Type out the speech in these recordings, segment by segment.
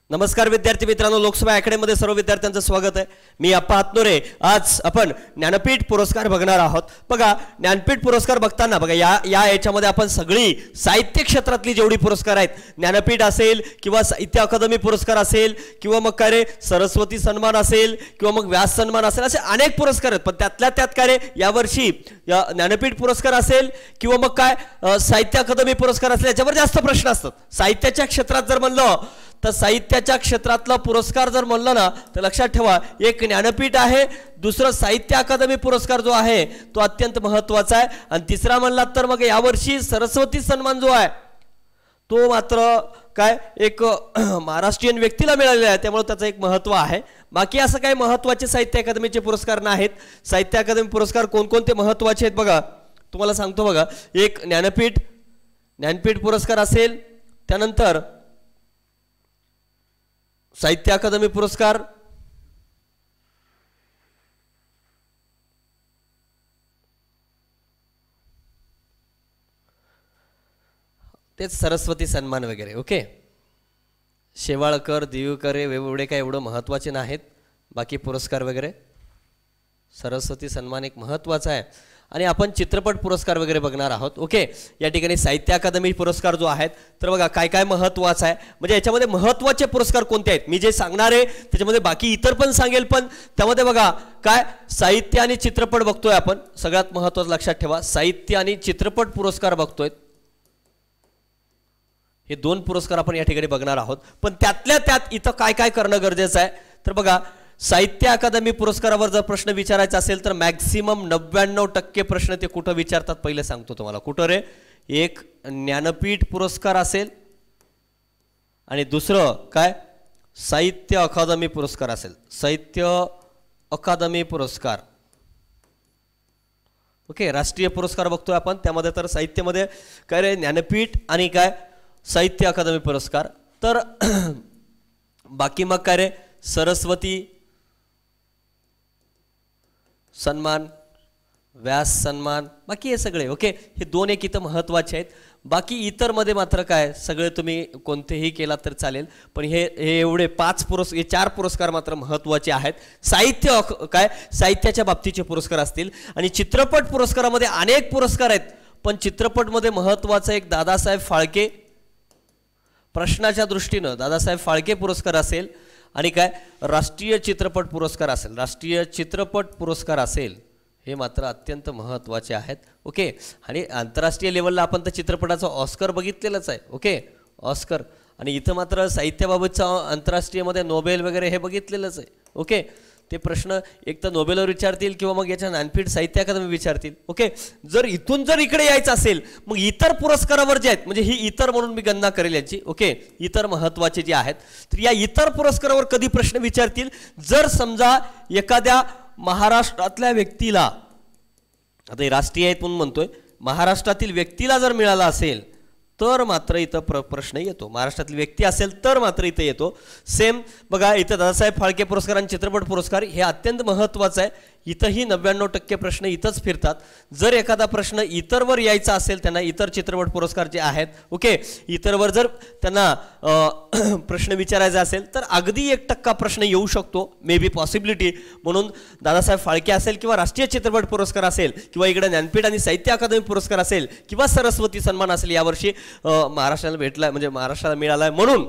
नमस्कार विद्यार्थी मित्रांनो, लोकसभा अकॅडमीमध्ये सर्व विद्यार्थ्यांचं स्वागत आहे. मी अप्पा हातनोरे. आज आपण ज्ञानपीठ पुरस्कार बघणार आहोत. बघा, ज्ञानपीठ पुरस्कार बघताना बघा याच्यामध्ये आपण सगळी साहित्य क्षेत्रातली जेवढी पुरस्कार आहेत, ज्ञानपीठ असेल किंवा साहित्य अकादमी पुरस्कार असेल किंवा मग काय रे सरस्वती सन्मान असेल किंवा मग व्यास सन्मान असेल, असे अनेक पुरस्कार आहेत. पण त्यातल्या त्यात काय रे यावर्षी ज्ञानपीठ पुरस्कार असेल किंवा मग काय साहित्य अकादमी पुरस्कार असेल, याच्यावर जास्त प्रश्न असतात. साहित्याच्या क्षेत्रात जर म्हणलं तर साहित्याच्या क्षेत्रातला पुरस्कार जर म्हणलं ना तर लक्षात ठेवा, एक ज्ञानपीठ आहे, दुसरं साहित्य अकादमी पुरस्कार जो आहे तो अत्यंत महत्त्वाचा आहे, आणि तिसरा म्हणला तर मग यावर्षी सरस्वती सन्मान जो आहे तो मात्र काय एक महाराष्ट्रीयन व्यक्तीला मिळालेला आहे, त्यामुळे त्याचं एक महत्त्व आहे. बाकी असं काही महत्त्वाचे साहित्य अकादमीचे पुरस्कार नाहीत. साहित्य अकादमी पुरस्कार कोणकोणते महत्त्वाचे आहेत बघा, तुम्हाला सांगतो बघा. एक ज्ञानपीठ पुरस्कार असेल, त्यानंतर साहित्य अकादमी पुरस्कार, तेच सरस्वती सन्मान वगैरे. ओके, शेवाळकर दिवेकर एवढे काय एवढं महत्त्वाचे नाहीत. बाकी पुरस्कार वगैरे, सरस्वती सन्मान एक महत्त्वाचा आहे. आणि आपण चित्रपट पुरस्कार वगैरे बघणार आहोत. ओके, या ठिकाणी साहित्य अकादमी पुरस्कार जो आहे तर बघा काय काय महत्त्वाचं आहे, म्हणजे याच्यामध्ये महत्त्वाचे पुरस्कार कोणते आहेत मी जे सांगणार आहे त्याच्यामध्ये बाकी इतर पण सांगेल, पण त्यामध्ये बघा काय साहित्य आणि चित्रपट बघतोय आपण. सगळ्यात महत्त्वाचं लक्षात ठेवा, साहित्य आणि चित्रपट पुरस्कार बघतोय. हे दोन पुरस्कार आपण या ठिकाणी बघणार आहोत. पण त्यातल्या त्यात इथं काय काय करणं गरजेचं आहे तर बघा, साहित्य अकादमी पुरस्कारावर जर प्रश्न विचारायचा असेल तर मॅक्सिमम 99% प्रश्न ते कुठं विचारतात पहिले सांगतो तुम्हाला. कुठं रे, एक ज्ञानपीठ पुरस्कार असेल आणि दुसरं काय साहित्य अकादमी पुरस्कार असेल. साहित्य अकादमी पुरस्कार. ओके, राष्ट्रीय पुरस्कार बघतोय आपण, त्यामध्ये तर साहित्यामध्ये काय रे ज्ञानपीठ आणि काय साहित्य अकादमी पुरस्कार. तर बाकी मग काय रे सरस्वती सन्मान, व्यास सन्मान, बाकी हे सगळे. ओके, हे दोन एक इथं महत्त्वाचे आहेत. बाकी इतर मध्ये मात्र काय सगळे तुम्ही कोणतेही केला तर चालेल, पण हे एवढे हे 4 पुरस्कार मात्र महत्त्वाचे आहेत. साहित्याच्या बाबतीचे पुरस्कार असतील. आणि चित्रपट पुरस्कारामध्ये अनेक पुरस्कार आहेत, पण चित्रपटमध्ये महत्त्वाचं एक दादासाहेब फाळके प्रश्नाच्या दृष्टीनं दादासाहेब फाळके पुरस्कार असेल, आणि काय राष्ट्रीय चित्रपट पुरस्कार असेल. राष्ट्रीय चित्रपट पुरस्कार असेल, हे मात्र अत्यंत महत्त्वाचे आहेत. ओके, आणि आंतरराष्ट्रीय लेवलला आपण तर चित्रपटाचं ऑस्कर बघितलेलंच आहे. Okay, Oscar. आणि इथं मात्र साहित्याबाबतचं आंतरराष्ट्रीयमध्ये नोबेल वगैरे हे बघितलेलंच आहे. ओके, ते प्रश्न एक तर नोबेलवर विचारतील किंवा मग याच्या ज्ञानपीठ साहित्य अकादमी विचारतील. ओके, जर इथून जर इकडे यायचं असेल मग इतर पुरस्कारावर जे आहेत, म्हणजे ही इतर म्हणून मी गणना करेल याची. ओके, इतर महत्त्वाचे जे आहेत तर या इतर पुरस्कारावर कधी प्रश्न विचारतील, जर समजा एखाद्या महाराष्ट्रातल्या व्यक्तीला, आता हे राष्ट्रीय आहेत म्हणून म्हणतोय, महाराष्ट्रातील व्यक्तीला जर मिळाला असेल तर मात्र इथं प्रश्न येतो. महाराष्ट्रातील व्यक्ती असेल तर मात्र इथं येतो. सेम बघा, इथं दादासाहेब फाळके पुरस्कार आणि चित्रपट पुरस्कार हे अत्यंत महत्त्वाचं आहे. इथंही 99% प्रश्न इथंच फिरतात. जर एखादा प्रश्न इतरवर यायचा असेल, त्यांना इतर चित्रपट पुरस्कार जे आहेत, ओके, इतरवर जर त्यांना प्रश्न विचारायचा असेल तर अगदी 1% प्रश्न येऊ शकतो, मे बी पॉसिबिलिटी. म्हणून दादासाहेब फाळके असेल किंवा राष्ट्रीय चित्रपट पुरस्कार असेल किंवा इकडे ज्ञानपीठ आणि साहित्य अकादमी पुरस्कार असेल किंवा सरस्वती सन्मान असेल, यावर्षी महाराष्ट्राला भेटलाय, म्हणजे महाराष्ट्राला मिळालाय. म्हणून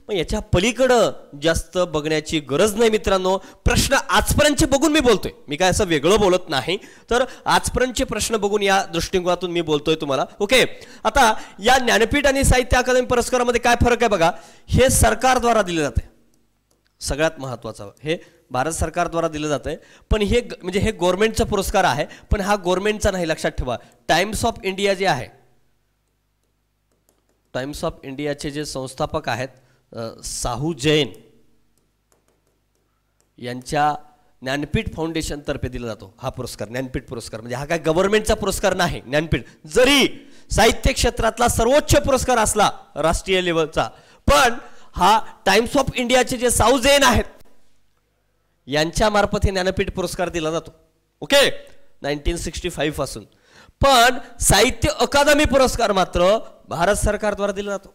मग याच्या पलीकडं जास्त बघण्याची गरज नाही मित्रांनो. प्रश्न आजपर्यंतचे बघून मी बोलतोय, मी काय असं वेगळं बोलत नाही, तर आजपर्यंतचे प्रश्न बघून या दृष्टिकोनातून मी बोलतोय तुम्हाला. ओके, आता या ज्ञानपीठ आणि साहित्य अकादमी पुरस्कारामध्ये काय फरक आहे बघा. हे सरकारद्वारा दिले जाते, सगळ्यात महत्त्वाचं हे भारत सरकारद्वारा दिलं जातंय. पण हे म्हणजे हे गव्हर्नमेंटचा पुरस्कार आहे, पण हा गव्हर्नमेंटचा नाही, लक्षात ठेवा. टाइम्स ऑफ इंडिया जे आहे, टाइम्स ऑफ इंडियाचे जे संस्थापक आहेत साहू जैन यांच्या ज्ञानपीठ फाउंडेशन तर्फे दिला जातो हा पुरस्कार. ज्ञानपीठ पुरस्कार म्हणजे हा काय गव्हर्नमेंटचा पुरस्कार नाही. ज्ञानपीठ जरी साहित्य क्षेत्रातला सर्वोच्च पुरस्कार असला राष्ट्रीय लेवलचा, पण हा टाइम्स ऑफ इंडियाचे जे साऊजेन आहेत यांच्या मार्फत हे ज्ञानपीठ पुरस्कार दिला जातो. ओके, 1965 पासून. पण साहित्य अकादमी पुरस्कार मात्र भारत सरकारद्वारे दिला जातो.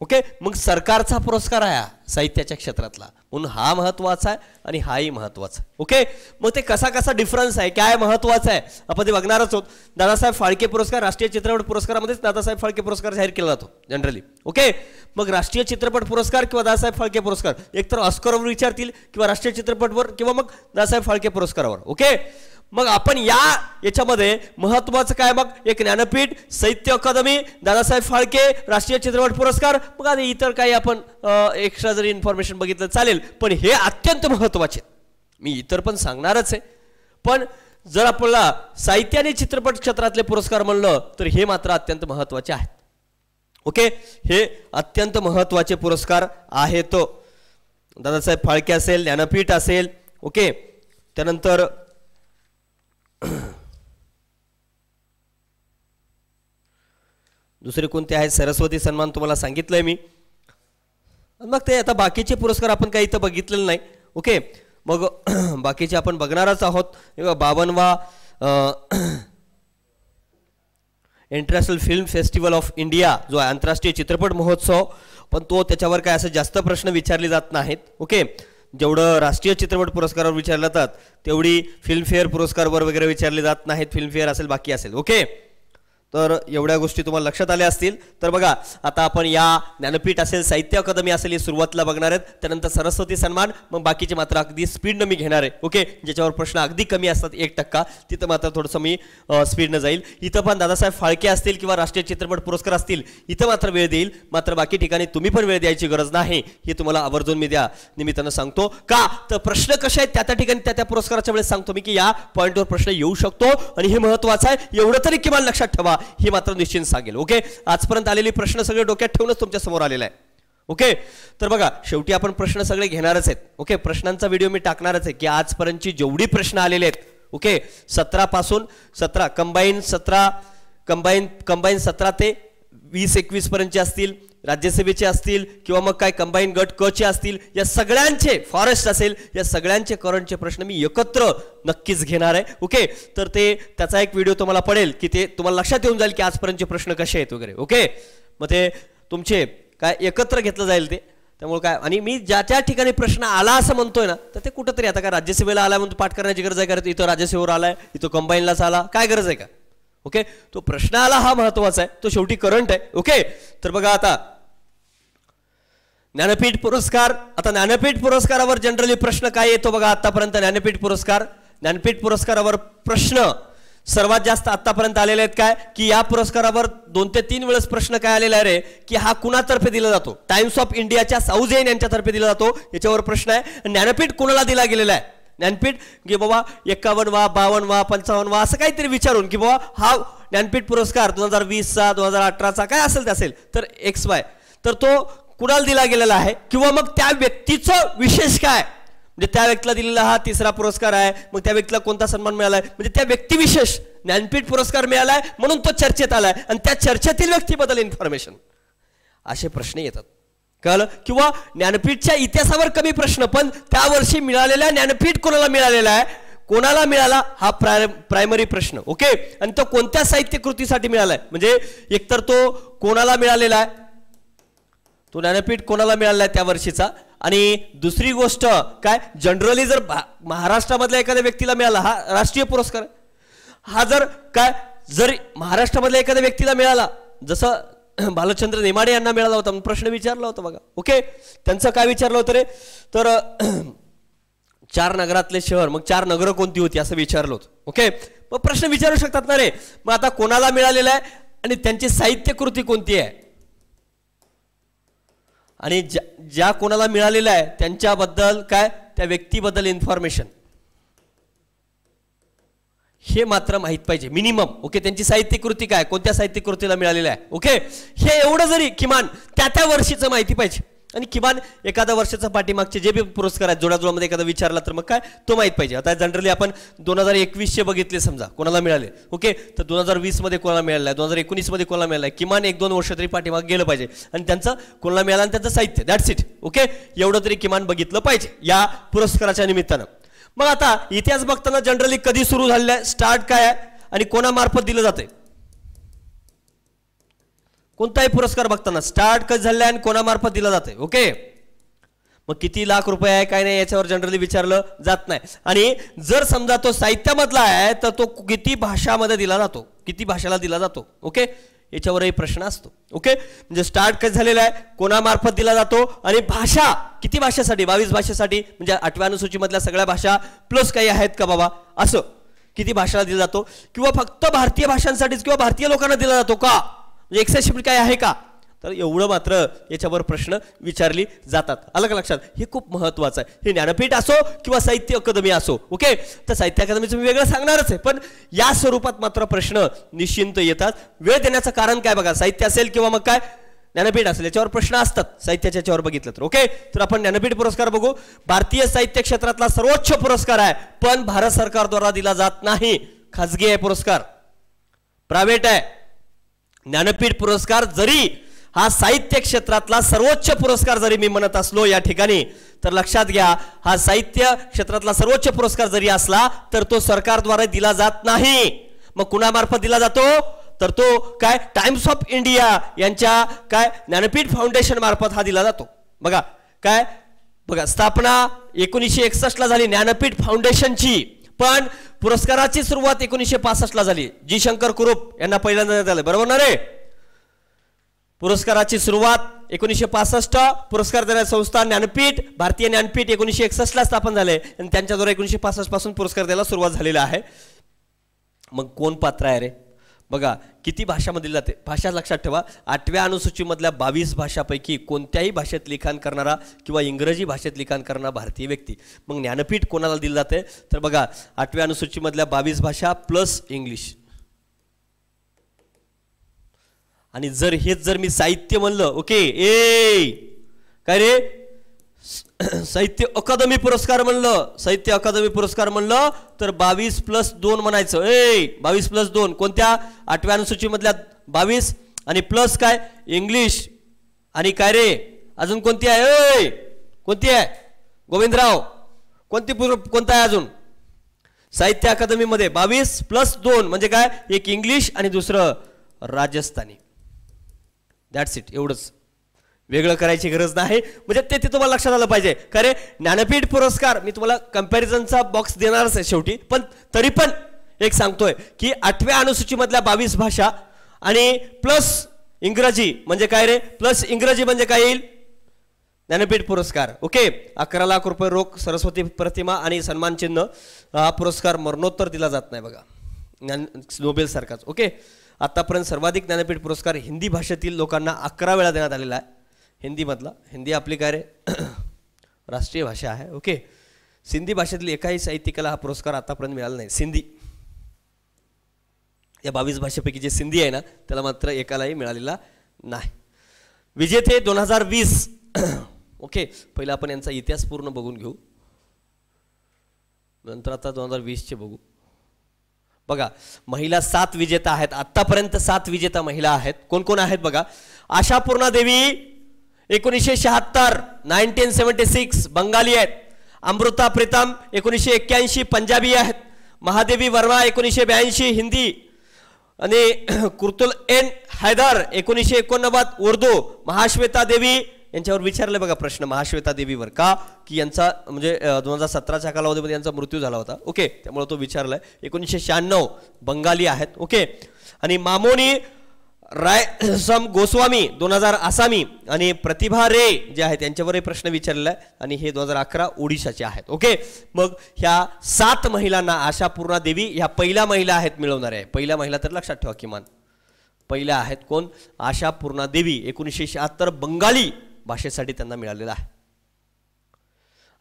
ओके, मग सरकारचा पुरस्कार आहे साहित्याच्या क्षेत्रातला, म्हणून हा महत्वाचा आहे आणि हाही महत्वाचा आहे. ओके, मग ते कसा कसा डिफरन्स आहे, काय महत्वाचं आहे आपण ते बघणारच आहोत. दादासाहेब फाळके पुरस्कार राष्ट्रीय चित्रपट पुरस्कारामध्येच दादासाहेब फाळके पुरस्कार जाहीर केला जातो जनरली. ओके, मग राष्ट्रीय चित्रपट पुरस्कार किंवा दादासाहेब फाळके पुरस्कार एकतर ऑस्करवर विचारतील किंवा राष्ट्रीय चित्रपटवर किंवा मग दादासाहेब फाळके पुरस्कारावर. ओके, मग आपण याच्यामध्ये महत्वाचं काय, मग एक ज्ञानपीठ, साहित्य अकादमी, दादासाहेब फाळके, राष्ट्रीय चित्रपट पुरस्कार, मग आणि इतर काही आपण एक्स्ट्रा जरी इन्फॉर्मेशन बघितलं चालेल, पण हे अत्यंत महत्वाचे. मी इतर पण सांगणारच आहे, पण जर आपल्याला साहित्य आणि चित्रपट क्षेत्रातले पुरस्कार म्हणलं तर हे मात्र अत्यंत महत्वाचे आहेत. ओके, हे अत्यंत महत्वाचे पुरस्कार आहेत. तो दादासाहेब फाळके असेल, ज्ञानपीठ असेल. ओके, त्यानंतर दुसरे कोणते आहेत, सरस्वती सन्मान तुम्हाला सांगितलंय मी. मग ते आता बाकीचे पुरस्कार आपण काही इथं बघितलेलं नाही. ओके, मग बाकीचे आपण बघणारच आहोत. 52वा international film festival of India जो आहे आंतरराष्ट्रीय चित्रपट महोत्सव, पण तो त्याच्यावर काय असं जास्त प्रश्न विचारले जात नाहीत. ओके, जेवढं राष्ट्रीय चित्रपट पुरस्कारावर विचारले जातात तेवढी फिल्मफेअर पुरस्कारवर वगैरे विचारले जात नाहीत. फिल्मफेअर असेल, बाकी असेल. ओके, तर एवढ्या गोष्टी तुम्हाला लक्षात आल्या असतील. तर बघा, आता आपण या ज्ञानपीठ असेल, साहित्य अकादमी असेल हे सुरुवातीला बघणार आहेत, त्यानंतर सरस्वती सन्मान, मग बाकीचे मात्र अगदी स्पीडनं मी घेणार आहे. ओके, ज्याच्यावर प्रश्न अगदी कमी असतात 1% तिथं मात्र थोडंसं मी स्पीडनं जाईल. इथं पण दादासाहेब फाळके असतील किंवा राष्ट्रीय चित्रपट पुरस्कार असतील इथं मात्र वेळ देईल, मात्र बाकी ठिकाणी तुम्ही पण वेळ द्यायची गरज नाही, हे तुम्हाला आवर्जून मी द्या निमित्तानं सांगतो. का तर प्रश्न कसे आहेत त्या ठिकाणी त्या पुरस्काराच्या वेळेस सांगतो मी की या पॉईंटवर प्रश्न येऊ शकतो आणि हे महत्वाचं आहे, एवढं तरी किमान लक्षात ठेवा, हे मात्र निश्चित सांगेल. ओके, आजपर्यंत आलेले प्रश्न सगळे डोक्यात ठेवूनच तुमच्या समोर आलेला आहे. ओके, तर बघा, शेवटी आपण प्रश्न सगळे घेणारच आहेत. ओके, प्रश्नांचा व्हिडिओ मी टाकणारच आहे की आजपर्यंतची जेवढी प्रश्न आलेले आहेत, ओके, 17 पासून 17 कंबाईन 17 ते 20-21 पर्यंतचे असतील, राज्यसभेचे असतील किंवा मग काय कंबाईन गट क चे असतील, या सगळ्यांचे, फॉरेस्ट असेल, या सगळ्यांचे करंटचे प्रश्न मी एकत्र नक्कीच घेणार आहे. ओके, तर त्याचा एक व्हिडिओ तुम्हाला पडेल की ते तुम्हाला लक्षात येऊन जाईल की आजपर्यंतचे प्रश्न कसे आहेत वगैरे. ओके, मग ते तुमचे काय एकत्र घेतलं जाईल ते, त्यामुळे काय, आणि मी ज्या ठिकाणी प्रश्न आला असं म्हणतोय ना, तर ते कुठंतरी आता काय राज्यसभेला आला म्हणून पाठ करण्याची गरज आहे का, इथं राज्यसभेवर आलाय, इथं कंबाईनलाच आला, काय गरज आहे का. ओके, तो प्रश्न आला हा महत्वाचा आहे, तो शेवटी करंट आहे. ओके, तर बघा आता ज्ञानपीठ पुरस्कार. आता ज्ञानपीठ पुरस्कारावर जनरली प्रश्न काय येतो बघा, आतापर्यंत ज्ञानपीठ पुरस्कारावर प्रश्न सर्वात जास्त आतापर्यंत आलेले आहेत काय की या पुरस्कारावर 2 ते 3 वेळेस प्रश्न काय आलेला आहे रे की हा कुणातर्फे दिला जातो, टाइम्स ऑफ इंडियाच्या साऊजेन यांच्यातर्फे दिला जातो, याच्यावर प्रश्न आहे. ज्ञानपीठ कोणाला दिला गेलेला आहे, ज्ञानपीठ की बाबा 51वा 52वा 55वा असं काहीतरी विचारून की बाबा हा ज्ञानपीठ पुरस्कार 2020चा 2018चा काय असेल ते असेल तर XY, तर तो कुणाला दिला गेलेला आहे किंवा मग त्या व्यक्तीचं विशेष काय, म्हणजे त्या व्यक्तीला दिलेला हा 3रा पुरस्कार आहे, मग त्या व्यक्तीला कोणता सन्मान मिळालाय, म्हणजे त्या व्यक्तिविशेष ज्ञानपीठ पुरस्कार मिळालाय म्हणून तो चर्चेत आलाय आणि त्या चर्चेतील व्यक्तीबद्दल इन्फॉर्मेशन, असे प्रश्न येतात. कळलं, किंवा ज्ञानपीठच्या इतिहासावर कमी प्रश्न पण त्या वर्षी मिळालेला ज्ञानपीठ कोणाला मिळालेला आहे, कोणाला मिळाला हा प्रायमरी प्रश्न. ओके, आणि तो कोणत्या साहित्य कृतीसाठी मिळालाय, म्हणजे एकतर तो कोणाला मिळालेला आहे, तो ज्ञानपीठ कोणाला मिळाला त्या वर्षीचा, आणि दुसरी गोष्ट काय जनरली जर महाराष्ट्रामधल्या एखाद्या व्यक्तीला मिळाला हा राष्ट्रीय पुरस्कार, हा जर महाराष्ट्रामधल्या एखाद्या व्यक्तीला मिळाला, जसं भालचंद्र नेमाडे यांना मिळाला होता, प्रश्न विचारला होता बघा. ओके, त्यांचं काय विचारलं होतं रे, तर 4 नगरातले शहर, मग 4 नगरं कोणती होती असं विचारलं होतं. ओके, मग प्रश्न विचारू शकतात ना रे. मग आता कोणाला मिळालेला आहे आणि त्यांची साहित्य कृती कोणती आहे, आणि ज्या कोणाला मिळालेला आहे त्यांच्याबद्दल काय, त्या व्यक्तीबद्दल इन्फॉर्मेशन हे मात्र माहित पाहिजे मिनिमम. ओके, त्यांची साहित्य कृती काय, कोणत्या साहित्य कृतीला मिळालेला आहे. ओके, हे एवढं जरी किमान त्या वर्षीचं माहिती पाहिजे. आणि किमान एखाद्या वर्षाचा पाठीमागचे जे बी पुरस्कार आहेत जोडाजोडामध्ये एखादा विचारला तर मग काय तो माहीत पाहिजे. आता जनरली आपण 2021चे बघितले समजा कोणाला मिळाले, ओके, तर 2020 मध्ये कोणाला मिळालं आहे, 2019 मध्ये कोणाला मिळालं आहे, किमान 1-2 वर्ष तरी पाठीमाग गेलं पाहिजे आणि त्यांचं कोणाला मिळालं आणि त्यांचं साहित्य, दॅट्स इट. ओके, एवढं तरी किमान बघितलं पाहिजे या पुरस्काराच्या निमित्तानं. मग आता इतिहास बघताना जनरली कधी सुरू झालेलं आहे, स्टार्ट काय आहे आणि कोणामार्फत दिलं जाते. कोणताही पुरस्कार बघताना स्टार्ट कधी झालेला आहे आणि कोणामार्फत दिला जाते. ओके, मग किती लाख रुपये आहे काय नाही याच्यावर जनरली विचारलं जात नाही. आणि जर समजा तो साहित्यामधला आहे तर तो किती भाषामध्ये दिला जातो, किती भाषेला दिला जातो, ओके, याच्यावरही प्रश्न असतो. ओके, म्हणजे स्टार्ट कधी झालेला आहे, कोणामार्फत दिला जातो आणि भाषा किती भाषेसाठी, 22 भाषेसाठी, म्हणजे 8व्या अनुसूचीमधल्या सगळ्या भाषा प्लस काही आहेत का बाबा, असं किती भाषेला दिला जातो, किंवा फक्त भारतीय भाषांसाठीच किंवा भारतीय लोकांना दिला जातो का, म्हणजे एक्सेसिबिलिटी काय आहे का, तर एवढं मात्र याच्यावर प्रश्न विचारली जातात. आलं का लक्षात. हे खूप महत्त्वाचं आहे. हे ज्ञानपीठ असो किंवा साहित्य अकादमी असो, ओके, तर साहित्य अकादमीचं मी वेगळं सांगणारच आहे, पण या स्वरूपात मात्र प्रश्न निश्चिंत येतात. वेळ देण्याचं कारण काय बघा, साहित्य असेल किंवा मग काय ज्ञानपीठ असेल याच्यावर प्रश्न असतात. साहित्याच्या याच्यावर बघितलं तर ओके, तर आपण ज्ञानपीठ पुरस्कार बघू. भारतीय साहित्य क्षेत्रातला सर्वोच्च पुरस्कार आहे, पण भारत सरकारद्वारा दिला जात नाही. खाजगी आहे पुरस्कार, प्रायव्हेट आहे. ज्ञानपीठ पुरस्कार जरी हा साहित्य क्षेत्रातला सर्वोच्च पुरस्कार जरी मी म्हणत असलो या ठिकाणी, तर लक्षात घ्या हा साहित्य क्षेत्रातला सर्वोच्च पुरस्कार जरी असला तर तो सरकारद्वारे दिला जात नाही. मग कुणामार्फत दिला जातो, तर तो काय टाइम्स ऑफ इंडिया यांच्या काय ज्ञानपीठ फाउंडेशन मार्फत हा दिला जातो. बघा काय, बघा स्थापना 1961 ला झाली ज्ञानपीठ फाउंडेशनची, पण पुरस्काराची सुरुवात 1965 ला झाली. जी शंकर कुरूप यांना पहिल्यांदा झालं, बरोबर ना रे. पुरस्काराची सुरुवात 1965, पुरस्कार देणारी संस्था ज्ञानपीठ, भारतीय ज्ञानपीठ 1961 ला स्थापन झाले आणि त्यांच्याद्वारे 1965 पासून पुरस्कार द्यायला सुरुवात झालेला आहे. मग कोण पात्र आहे रे, बघा किती भाषामध्ये जाते. भाषा लक्षात ठेवा, 8व्या अनुसूचीमधल्या 22 भाषापैकी कोणत्याही भाषेत लिखाण करणारा किंवा इंग्रजी भाषेत लिखाण करणारा भारतीय व्यक्ती. मग ज्ञानपीठ कोणाला दिलं जाते, तर बघा 8व्या अनुसूचीमधल्या 22 भाषा प्लस इंग्लिश. आणि जर मी साहित्य म्हणलं, ओके, काय रे साहित्य अकादमी पुरस्कार म्हणलं, साहित्य अकादमी पुरस्कार म्हणलं तर 22+2 म्हणायचं. 22+2 कोणत्या, 8व्या अनुसूचीमधल्या 22 आणि प्लस काय इंग्लिश आणि काय रे अजून कोणती आहे, कोणती आहे गोविंदराव, कोणता आहे अजून साहित्य अकादमीमध्ये 22+2 म्हणजे काय, एक इंग्लिश आणि दुसरं राजस्थानी. दॅट्स इट, एवढंच, वेगळं करायची गरज नाही. म्हणजे ते तुम्हाला लक्षात आलं पाहिजे. खरे ज्ञानपीठ पुरस्कार मी तुम्हाला कंपॅरिझनचा बॉक्स देणारच आहे शेवटी, पण तरी पण एक सांगतोय की 8व्या अनुसूचीमधल्या 22 भाषा आणि प्लस इंग्रजी म्हणजे काय रे, प्लस इंग्रजी म्हणजे काय येईल, ज्ञानपीठ पुरस्कार. ओके, 11 लाख रुपये रोख, सरस्वती प्रतिमा आणि सन्मान चिन्ह. हा पुरस्कार मरणोत्तर दिला जात नाही बघा, नोबेल सारखाच. ओके, आतापर्यंत सर्वाधिक ज्ञानपीठ पुरस्कार हिंदी भाषेतील लोकांना 11 वेळा देण्यात आलेला आहे. हिंदीमधला, हिंदी आपली काय रे राष्ट्रीय भाषा आहे. ओके, सिंधी भाषेतील एकाही साहित्यिकाला हा पुरस्कार आतापर्यंत मिळाला नाही. सिंधी या 22 भाषेपैकी जे सिंधी आहे ना त्याला मात्र एकालाही मिळालेला नाही. विजेते 2020. ओके, पहिला आपण यांचा इतिहास पूर्ण बघून घेऊ, नंतर आता 2020 चे बघू. बघा महिला 7 विजेता आहेत, आतापर्यंत 7 विजेता महिला आहेत. कोण कोण आहेत बघा, आशापूर्णा देवी 1976 1976 बंगाली आहेत. अमृता प्रीतम 1981 पंजाबी आहेत. महादेवी वर्मा 1982 हिंदी आणि कुर्तुल एन हैदर 1989 उर्दू. महाश्वेता देवी यांच्यावर विचारले बघा प्रश्न, महाश्वेता देवीवर का, की यांचा म्हणजे 2017च्या कालावधीमध्ये यांचा मृत्यू झाला होता. ओके, त्यामुळे तो विचारलाय. 1996 बंगाली आहेत. ओके, आणि मामोनी रायसम गोस्वामी 2000 आसामी आणि प्रतिभा रे जे आहेत यांच्यावरही प्रश्न विचारलेला आहे आणि हे 2011 ओडिशाचे आहेत. ओके, मग ह्या 7 महिलांना आशापूर्णा देवी ह्या पहिल्या महिला आहेत मिळवणाऱ्या आहे. पहिल्या महिला तर लक्षात ठेवा, किमान पहिल्या आहेत. कोण, आशापूर्णा देवी 1976 बंगाली भाषेसाठी त्यांना मिळालेला आहे.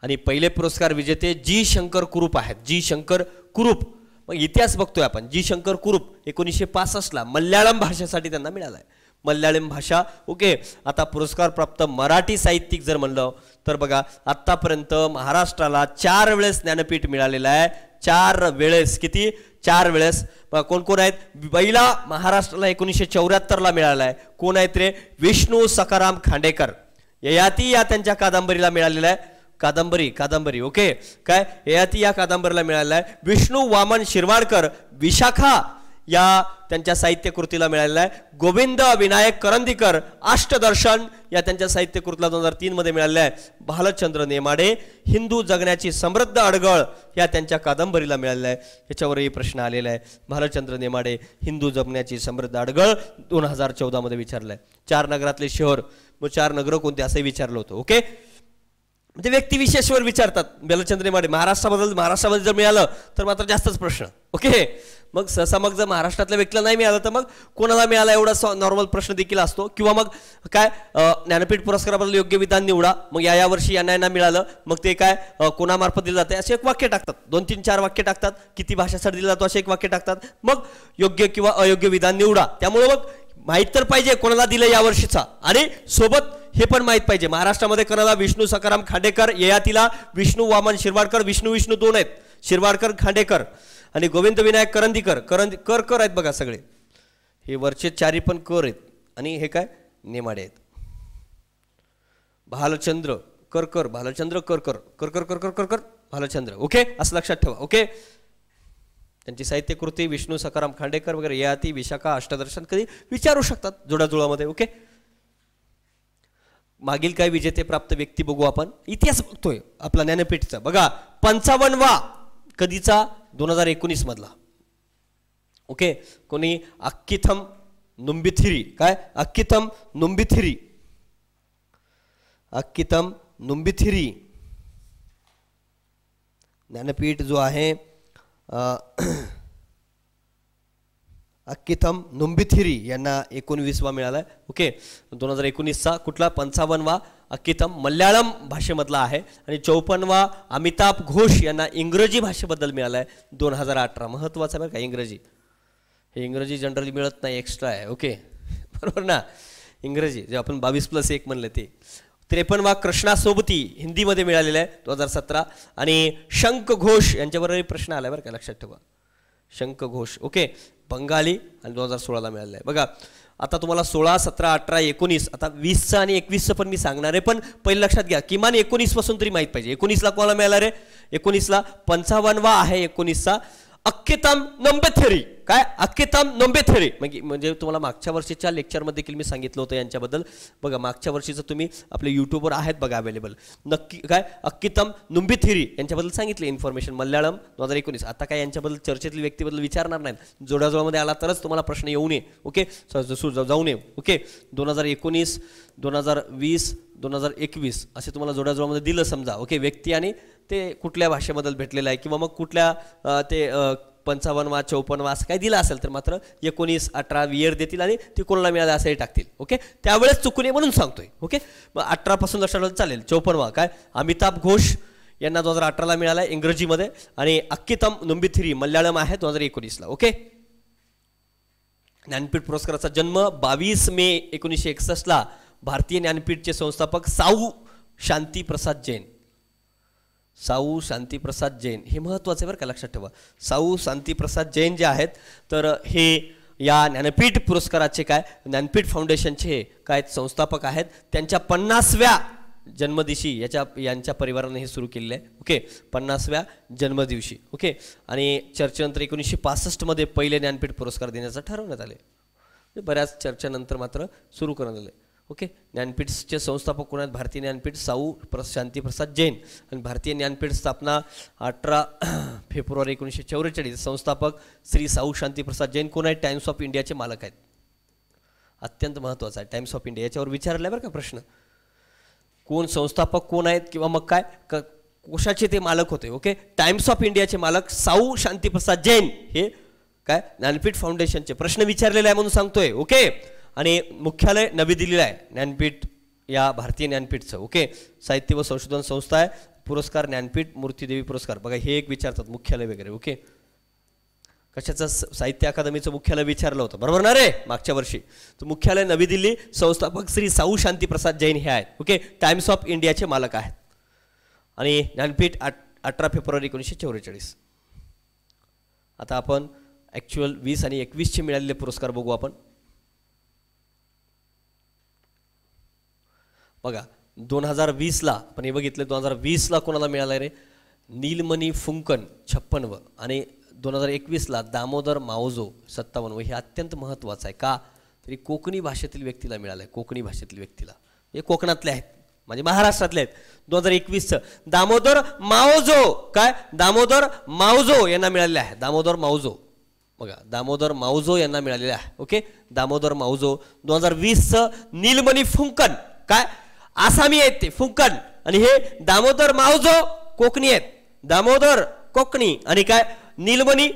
आणि पहिले पुरस्कार विजेते जी शंकर कुरूप आहेत. जी शंकर कुरूप, मग इतिहास बघतोय आपण. जी शंकर कुरूप 1965 ला मल्याळम भाषेसाठी त्यांना मिळाला आहे. मल्याळम भाषा. ओके, आता पुरस्कार प्राप्त मराठी साहित्यिक जर म्हणलं तर बघा आतापर्यंत महाराष्ट्राला 4 वेळेस ज्ञानपीठ मिळालेलं आहे. 4 वेळेस. किती? 4 वेळेस. कोण कोण आहेत? पहिला महाराष्ट्राला 1974ला मिळाला आहे. कोण आहेत रे? विष्णू सखाराम खांडेकर. ययाती या त्यांच्या कादंबरीला मिळालेला आहे. कादंबरी ओके, काय ययाती या कादंबरीला मिळालेला आहे. विष्णू वामन शिरवाडकर विशाखा या त्यांच्या साहित्यकृतीला मिळालेला आहे. गोविंद विनायक करंदीकर अष्टदर्शन या त्यांच्या साहित्यकृतीला 2003 मध्ये मिळालेला आहे. भालचंद्र नेमाडे हिंदू जगण्याची समृद्ध अडगळ या त्यांच्या कादंबरीला मिळालेला आहे. याच्यावरही प्रश्न आलेला आहे. भालचंद्र नेमाडे हिंदू जगण्याची समृद्ध अडगळ 2014 मध्ये विचारलाय. 4 नगरातले शहर, मग 4 नगर कोणते असं विचारलं होतं. ओके, म्हणजे व्यक्तिविशेषवर विचारतात. भालचंद्र नेमाडे महाराष्ट्रामध्ये जर मिळालं तर मात्र जास्तच प्रश्न. ओके, मग सहसा मग जर महाराष्ट्रातल्या व्यक्तीला नाही मिळालं तर मग कोणाला मिळाला एवढा नॉर्मल प्रश्न देखील असतो. किंवा मग काय ज्ञानपीठ पुरस्काराबद्दल योग्य विधान निवडा, मग या वर्षी यांना मिळालं, मग ते काय कोणामार्फत दिलं जाते असे एक वाक्य टाकतात. 2-3-4 वाक्य टाकतात. किती भाषासाठी दिलं जातो असे एक वाक्य टाकतात. मग योग्य किंवा अयोग्य विधान निवडा. त्यामुळे मग माहीत तर पाहिजे कोणाला दिलं या वर्षीचा, आणि सोबत हे पण माहीत पाहिजे महाराष्ट्रामध्ये कोणाला विष्णू सखाराम खांडेकर, ययातीला विष्णू वामन शिरवाडकर, विष्णू 2 आहेत, शिरवाडकर खांडेकर, आणि गोविंद विनायक करंदीकर. कर आहेत बघा सगळे. हे वरचे 4 पण कर आहेत, आणि हे काय नेमाडे आहेत. भालचंद्र कर भालचंद्र कर भालचंद्र. ओके, असं लक्षात ठेवा. ओके, त्यांची साहित्यकृती विष्णू सखाराम खांडेकर वगैरे, ययाती, विशाखा, अष्टदर्शन कधी विचारू शकतात जोडाजुळामध्ये. ओके, मागील काय विजेते प्राप्त व्यक्ती बघू आपण. इतिहास बघतोय आपला ज्ञानपीठचा. बघा 55वा कधीचा? 2019 मधला. ओके, कोणी? अक्किथम नुंबिथिरी. काय? अक्किथम नुंबिथिरी ज्ञानपीठ जो आहे अक्किथम नुंबिथिरी यांना 19वा मिळालाय. ओके, 2019चा कुठला? 55वा अक्किथम मल्याळम भाषेमधला आहे. आणि 54वा अमिताभ घोष यांना इंग्रजी भाषेबद्दल मिळालाय 2018. महत्वाचं बरं का इंग्रजी. हे इंग्रजी जनरली मिळत नाही, एक्स्ट्रा आहे. ओके, बरोबर ना. इंग्रजी जे आपण 22+1 म्हणले ते. 53वा कृष्णा सोबती हिंदीमध्ये मिळालेला आहे 2017. आणि शंख घोष यांच्याबरोबर प्रश्न आलाय बरं का, लक्षात ठेवा. शंख घोष. ओके, बंगाली, आणि 2016ला मिळालेलं आहे. बघा आता तुम्हाला 16, 17, 18, 19, आता 20चं आणि 21चं पण मी सांगणार आहे, पण पहिले लक्षात घ्या किमान 19 पासून तरी माहीत पाहिजे. 19ला कोणाला मिळाला रे? 19ला 55वा आहे 19चा अक्किथम नंबेथेरी. काय? अक्किथम नंबेथेरी म्हणजे तुम्हाला मागच्या वर्षीच्या लेक्चरमध्ये देखील मी सांगितलं होतं यांच्याबद्दल. बघा मागच्या वर्षीचं तुम्ही आपल्या यूट्यूबवर आहेत बघा अवेलेबल. नक्की काय अक्किथम नुंबिथिरी यांच्याबद्दल सांगितले इन्फॉर्मेशन. मल्याळम 2019. आता काय यांच्याबद्दल चर्चेतील व्यक्तीबद्दल विचारणार नाही, जोडाजोडामध्ये आला तरच तुम्हाला प्रश्न येऊ नये. ओके, जाऊ नये. ओके, 2019, 2020, 2021 असे तुम्हाला जोडाजोडामध्ये दिलं समजा. ओके, व्यक्ती आणि ते कुठल्या भाषेबद्दल भेटलेलं आहे, किंवा मग कुठल्या ते 55वा 54वा असं काही दिलं असेल तर मात्र 19, 18 इयर देतील आणि ते कोणाला मिळालं असंही टाकतील. ओके, त्यावेळेस चुकू नये म्हणून सांगतोय. ओके, मग 18 पासून लक्षात चालेल. 54वा काय? अमिताभ घोष यांना 2018ला मिळाला इंग्रजीमध्ये. आणि अक्किथम नुंबिथिरी मल्याळम आहे 2019ला. ओके, ज्ञानपीठ पुरस्काराचा जन्म 22 मे 1961ला भारतीय ज्ञानपीठचे संस्थापक साऊ शांतीप्रसाद जैन. साऊ शांतीप्रसाद जैन हे महत्त्वाचं आहे बरं का, लक्षात ठेवा. साऊ शांतीप्रसाद जैन जे आहेत तर हे या ज्ञानपीठ पुरस्काराचे काय ज्ञानपीठ फाउंडेशनचे काय संस्थापक आहेत. त्यांच्या 50व्या जन्मदिवशी यांच्या परिवाराने हे सुरू केलेलं आहे. ओके, 50व्या जन्मदिवशी. ओके, आणि चर्चेनंतर 1965 मध्ये पहिले ज्ञानपीठ पुरस्कार देण्याचं ठरवण्यात आले. बऱ्याच चर्चेनंतर मात्र सुरू करण्यात आले. ओके, ज्ञानपीठचे संस्थापक कोण आहेत? भारतीय ज्ञानपीठ साऊ शांतीप्रसाद जैन. आणि भारतीय ज्ञानपीठ स्थापना 18 फेब्रुवारी 1944. संस्थापक श्री साऊ शांतीप्रसाद जैन कोण आहेत? टाइम्स ऑफ इंडियाचे मालक आहेत. अत्यंत महत्त्वाचा आहे टाइम्स ऑफ इंडिया. याच्यावर विचारलाय बरं का प्रश्न. कोण संस्थापक कोण आहेत किंवा मग काय कोशाचे ते मालक होते. ओके, टाइम्स ऑफ इंडियाचे मालक साऊ शांतीप्रसाद जैन हे काय ज्ञानपीठ फाउंडेशनचे. प्रश्न विचारलेला आहे म्हणून सांगतोय. ओके, आणि मुख्यालय नवी दिल्लीला आहे ज्ञानपीठ या भारतीय ज्ञानपीठचं. ओके, साहित्य व संशोधन संस्था आहे. पुरस्कार ज्ञानपीठ मूर्तीदेवी पुरस्कार. बघा हे एक विचारतात मुख्यालय वगैरे. ओके, कशाचं साहित्य अकादमीचं मुख्यालय विचारलं होतं बरोबर ना रे मागच्या वर्षी. तर मुख्यालय नवी दिल्ली, संस्थापक श्री साऊ शांती प्रसाद जैन हे आहेत. ओके, टाइम्स ऑफ इंडियाचे मालक आहेत. आणि ज्ञानपीठ 18 फेब्रुवारी 1944. आता आपण ॲक्च्युअल 20 आणि 21चे मिळालेले पुरस्कार बघू आपण. बघा 2020ला पण हे बघितलं 2020ला कोणाला मिळालं रे, नीलमणी फुंकन 56 आणि 2021ला दामोदर मावजो 57. हे अत्यंत महत्त्वाचं आहे का, तरी कोकणी भाषेतील व्यक्तीला मिळालं आहे. कोकणी भाषेतील व्यक्तीला, हे कोकणातले आहेत म्हणजे महाराष्ट्रातले आहेत. 2021चं दामोदर मावजो, काय दामोदर मावजो यांना मिळालेले आहे. दामोदर मावजो बघा, दामोदर मावजो यांना मिळालेले आहे. ओके, दामोदर मावजो. 2020चं नीलमणी फुंकन, काय आसामी आहेत ते फुंकन, आणि हे दामोदर मावजो कोकणी आहेत. दामोदर कोकणी आणि काय नीलमणी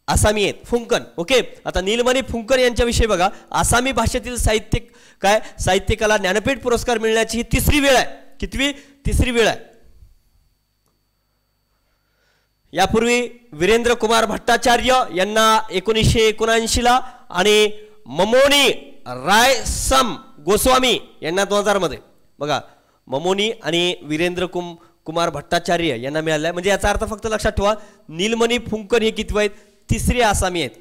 आसामी आहेत फुंकन. ओके, आता नीलमणी फुंकन यांच्याविषयी बघा, आसामी भाषेतील साहित्यिकाला ज्ञानपीठ पुरस्कार मिळण्याची ही तिसरी वेळ आहे. कितवी? तिसरी वेळ आहे. यापूर्वी वीरेंद्र कुमार भट्टाचार्य यांना 1979ला आणि ममोनी रायसम गोस्वामी यांना 2000 मध्ये. बघा ममोनी आणि वीरेंद्र कुमार भट्टाचार्य यांना मिळालं आहे. म्हणजे याचा अर्थ फक्त लक्षात ठेवा, नीलमणी फुंकन हे कितवे आहेत? तिसरे आसामी आहेत.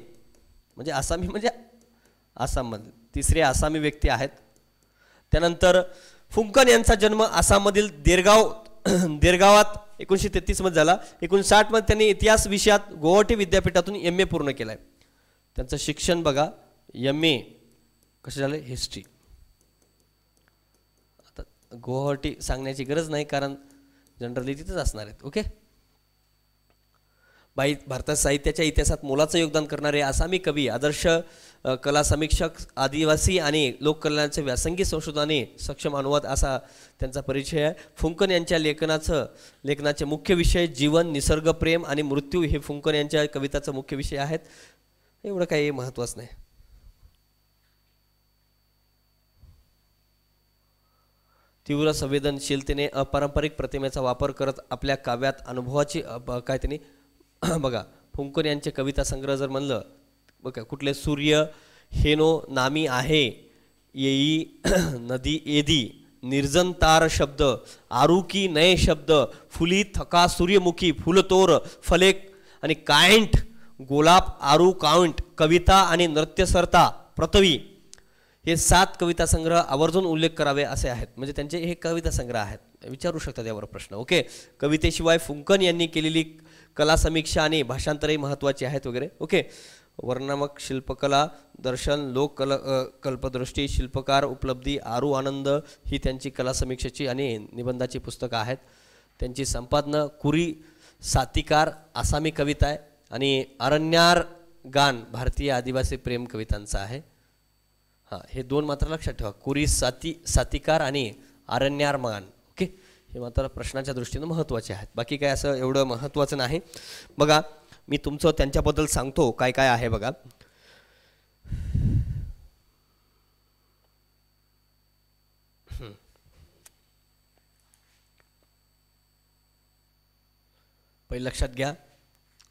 म्हणजे आसामी म्हणजे आसाममध्ये तिसरे आसामी व्यक्ती आहेत. त्यानंतर फुंकन यांचा जन्म आसाममधील देरगावात 1933 मध्ये झाला. 1960 मध्ये त्यांनी इतिहास विषयात गुवाहाटी विद्यापीठातून MA पूर्ण केलाय. त्यांचं शिक्षण बघा, MA कसं झालं, हिस्ट्री. आता गुवाहाटी सांगण्याची गरज नाही कारण जनरली तिथेच असणार आहेत. ओके, भारतात साहित्याच्या इतिहासात मोलाचं योगदान करणारे आसामी कवी, आदर्श कला समीक्षक, आदिवासी आणि लोककलांचे व्यासंगी संशोधनाने सक्षम अनुवाद असा त्यांचा परिचय आहे. फुंकन यांच्या लेखनाचे मुख्य विषय जीवन, निसर्ग, प्रेम आणि मृत्यू हे फुंकन यांच्या कविताचे मुख्य विषय आहेत. एवढं काही महत्त्वाचं नाही. तीव्र संवेदनशीलतेने अपारंपरिक प्रतिमेचा वापर करत आपल्या काव्यात अनुभवाची काय त्यांनी बघा, फुंकन यांचे कविता संग्रह जर म्हणलं बघा, कुठले सूर्य हेनो नामी आहे, येई नदी एदी, निर्जन तार शब्द, आरुकी नये शब्द, फुली थका सूर्यमुखी, फुलतोर फलेक आणि कायंट, गोलाप आरू काउंट, कविता आणि नृत्यसरता पृथ्वी, हे 7 कविता संग्रह आवर्जून उल्लेख करावे असे आहेत. म्हणजे त्यांचे हे कविता संग्रह आहेत. विचारू शकतात यावर प्रश्न. ओके, कवितेशिवाय फुंकन यांनी केलेली कला समीक्षा आणि भाषांतरही महत्त्वाची आहेत वगैरे. ओके, वर्णनात्मक शिल्पकला, दर्शन, लोक कल्पदृष्टी, शिल्पकार, उपलब्धी, आरू आनंद ही त्यांची कला समीक्षेची आणि निबंधाची पुस्तकं आहेत. त्यांची संपादनं कुरी सातिकार आसामी कविता आहे आणि अरण्यार गान भारतीय आदिवासी प्रेम कवितांचा आहे. हां, हे 2 मात्र लक्षात ठेवा, कुरी सातिकार आणि अरण्यार गान. ओके, हे मात्र प्रश्नाच्या दृष्टीनं महत्त्वाचे आहेत. बाकी काय असं एवढं महत्त्वाचं नाही. बघा मी तुमचं त्यांच्याबद्दल सांगतो काय काय आहे बघा. पहिले लक्षात घ्या,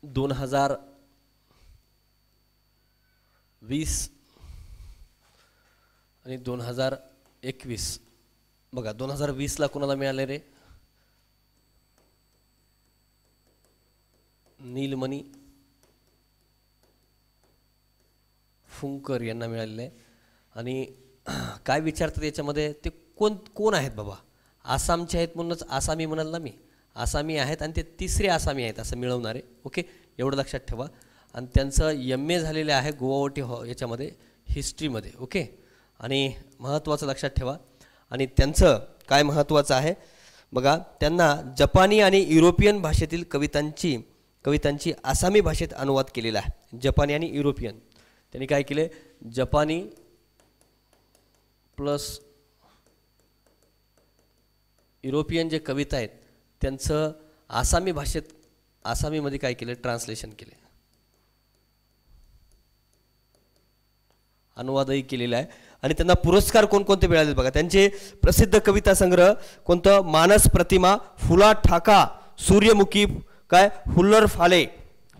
2020 आणि 2021 बघा. 2020ला कोणाला मिळाले रे? नीलमणी फुंकर यांना मिळालेले आहे. आणि काय विचारतात याच्यामध्ये, ते कोण आहेत बाबा? आसामचे आहेत म्हणूनच आसामी म्हणाल ना मी. आसामी आहेत आणि ते तिसरे आसामी आहेत असं मिळवणारे. ओके, एवढं लक्षात ठेवा. आणि त्यांचं MA झालेलं आहे गुवाहाटी याच्यामध्ये हिस्ट्रीमध्ये. ओके, आणि महत्त्वाचं लक्षात ठेवा. आणि त्यांचं काय महत्त्वाचं आहे बघा, त्यांना जपानी आणि युरोपियन भाषेतील कवितांची आसामी भाषेत अनुवाद केलेला आहे. जपानी आणि युरोपियन त्यांनी काय केले, जपानी प्लस युरोपियन जे कविता आहेत त्यांचं आसामी भाषेत आसामीमध्ये काय केलं, ट्रान्सलेशन केले, अनुवादही केलेला आहे. आणि त्यांना पुरस्कार कोणकोणते मिळाले बघा. त्यांचे प्रसिद्ध कविता संग्रह कोणतं, मानस प्रतिमा, फुला ठाका, सूर्यमुखी, काय हुल्लर फाले,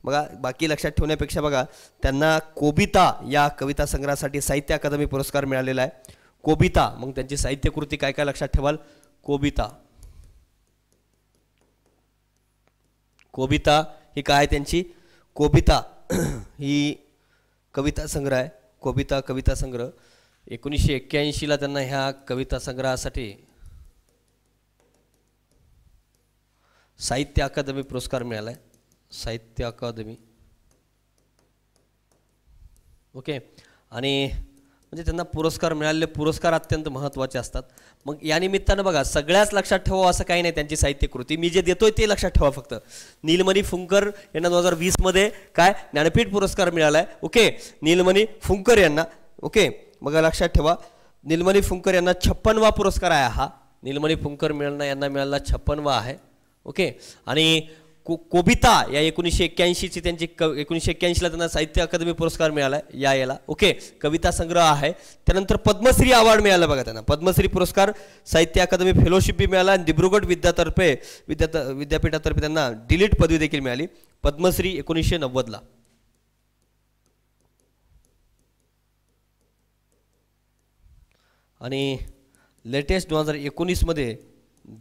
बघा बाकी लक्षात ठेवण्यापेक्षा बघा त्यांना कोबिता या कविता संग्रहासाठी साहित्य अकादमी पुरस्कार मिळालेला आहे. कोबिता, मग त्यांची साहित्यकृती काय काय लक्षात ठेवाल. कोबिता, कोबिता ही काय त्यांची, कोबिता ही कविता संग्रह आहे. कोबिता कविता संग्रह 1981ला त्यांना ह्या कविता संग्रहासाठी साहित्य अकादमी पुरस्कार मिळाला आहे. साहित्य अकादमी, ओके. आणि म्हणजे त्यांना पुरस्कार मिळालेले पुरस्कार अत्यंत महत्त्वाचे असतात. मग या निमित्तानं बघा सगळ्याच लक्षात ठेवा असं काही नाही. त्यांची साहित्यकृती मी जे देतोय ते लक्षात ठेवा फक्त. नीलमणी फुंकर यांना 2020मध्ये काय ज्ञानपीठ पुरस्कार मिळाला आहे. ओके, नीलमणी फुंकर यांना. ओके, मग लक्षात ठेवा नीलमणी फुंकर यांना 56वा पुरस्कार आहे हा. नीलमणी फुंकर यांना मिळाला 56वा आहे. ओके, आणि कोबिता या 1981ची त्यांची 1981ला त्यांना साहित्य अकादमी पुरस्कार मिळाला आहे याला. ओके, कविता संग्रह आहे. त्यानंतर पद्मश्री अवॉर्ड मिळाला बघा त्यांना. पद्मश्री पुरस्कार, साहित्य अकादमी फेलोशिप बी मिळाला आणि दिब्रुगड विद्यापीठातर्फे त्यांना डिलीट पदवी देखील मिळाली. पद्मश्री 1990ला. आणि लेटेस्ट 2019मध्ये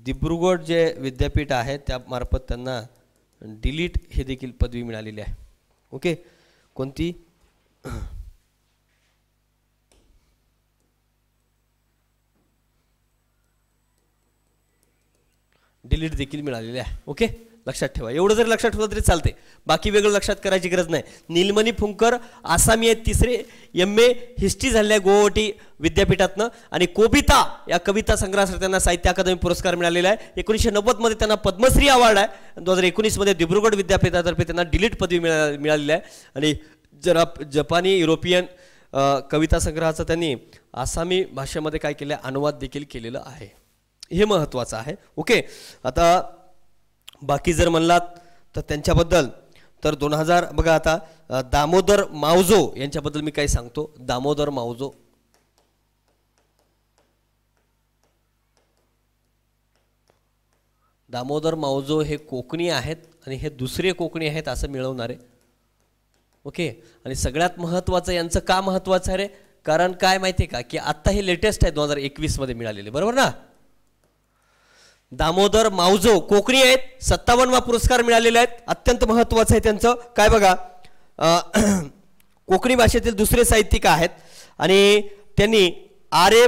दिब्रुगड जे विद्यापीठ आहे त्यामार्फत त्यांना डिलीट हे देखील पदवी मिळालेली आहे. ओके, कोणती, डिलीट देखील मिळालेली आहे. ओके, लक्षात ठेवा. एवढं जर लक्षात ठेवलं तरी चालते, बाकी वेगळं लक्षात करायची गरज नाही. नीलमणी फुंकर आसामी आहेत, तिसरे MA हिस्ट्री झालेले आहे गुवाहाटी विद्यापीठातनं. आणि कोबिता या कविता संग्रहासाठी त्यांना साहित्य अकादमी पुरस्कार मिळालेला आहे. 1990मध्ये त्यांना पद्मश्री अवॉर्ड आहे. 2019मध्ये दिब्रुगड विद्यापीठातर्फे त्यांना डिलीट पदवी मिळालेली आहे. आणि जपानी युरोपियन कविता संग्रहाचं त्यांनी आसामी भाषेमध्ये काय केलं आहे, अनुवाद देखील केलेलं आहे. हे महत्त्वाचं आहे. ओके, आता बाकी जर म्हणलात तर त्यांच्याबद्दल तर 2000 बघा आता दामोदर मावजो यांच्याबद्दल मी काय सांगतो. दामोदर मावजो, दामोदर मावजो हे कोकणी आहेत आणि हे दुसरे कोकणी आहेत असं मिळवणारे. ओके, आणि सगळ्यात महत्त्वाचं यांचं का महत्त्वाचं आहे रे, कारण काय माहिती आहे का की आत्ता हे लेटेस्ट आहे 2021मध्ये मिळालेले, बरोबर ना. दामोदर मावजो कोकणी आहेत, 57वा पुरस्कार मिळालेले आहेत. अत्यंत महत्त्वाचं आहे त्यांचं काय बघा, कोकणी भाषेतील दुसरे साहित्यिक आहेत. आणि त्यांनी RA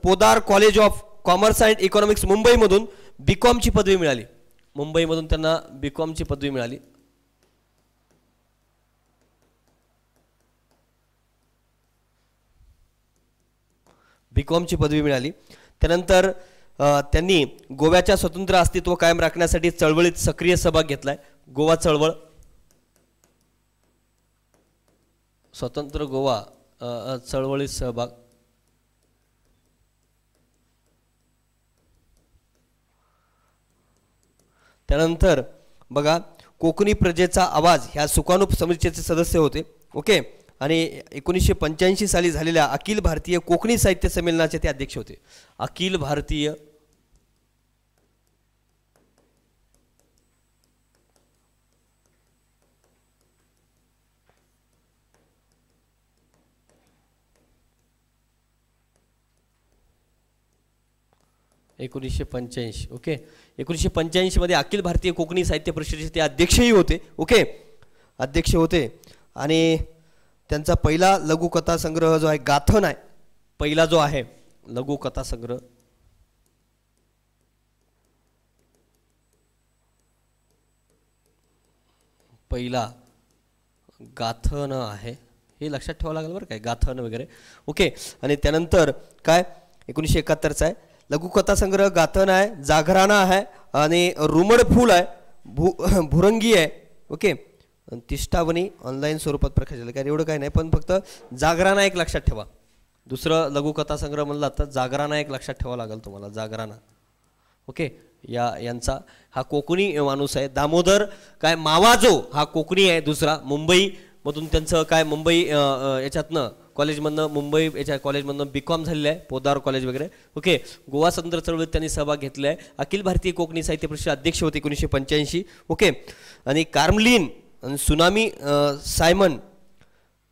Podar college of commerce and economics मुंबईमधून BComची पदवी मिळाली. मुंबईमधून त्यांना BComची पदवी मिळाली. BComची पदवी मिळाली. त्यानंतर त्यांनी गोव्याच्या स्वतंत्र अस्तित्व कायम राखण्यासाठी चळवळीत सक्रिय सहभाग घेतलाय. गोवा चळवळ, स्वतंत्र गोवा चळवळीत सहभाग. त्यानंतर बघा कोकणी प्रजेचा आवाज ह्या सुकाणू समितीचे सदस्य होते. ओके, आणि 1985 साली झालेल्या अखिल भारतीय कोकणी साहित्य संमेलनाचे ते अध्यक्ष होते. अखिल भारतीय ओके, 1985 मध्ये अखिल भारतीय कोकणी साहित्य परिषदेचे ते अध्यक्षही होते. ओके, अध्यक्ष होते. आणि त्यांचा पहिला लघुकथा संग्रह जो आहे गाथन आहे. पहिला जो आहे लघुकथा संग्रह, पहिला गाथन आहे. हे लक्षात ठेवावं लागेल बरं काय, गाथन वगैरे. ओके, आणि त्यानंतर काय 1971चा आहे लघुकथा संग्रह गाथन आहे, जागराना आहे आणि रुमड फूल आहे, भुरंगी आहे. ओके, तिष्ठावनी ऑनलाईन स्वरूपात प्रकाशित. काय एवढं काय नाही, पण फक्त जागराना एक लक्षात ठेवा. दुसरं लघुकथा संग्रह म्हणला तर जागराना एक लक्षात ठेवावं लागेल तुम्हाला, जागराना. ओके, यांचा हा कोकणी माणूस आहे. दामोदर काय मावाजो हा कोकणी आहे दुसरा. मुंबईमधून त्यांचं काय मुंबई याच्यातनं कॉलेजमधनं मुंबई याच्या कॉलेजमधनं BCom झालेलं आहे, पोदार कॉलेज वगैरे. ओके, गोवा स्वतंत्र चळवळीत त्यांनी सहभाग घेतला आहे. अखिल भारतीय कोकणी साहित्य परिषद अध्यक्ष होते 1985. ओके, आणि कार्मलीन आणि सुनामी सायमन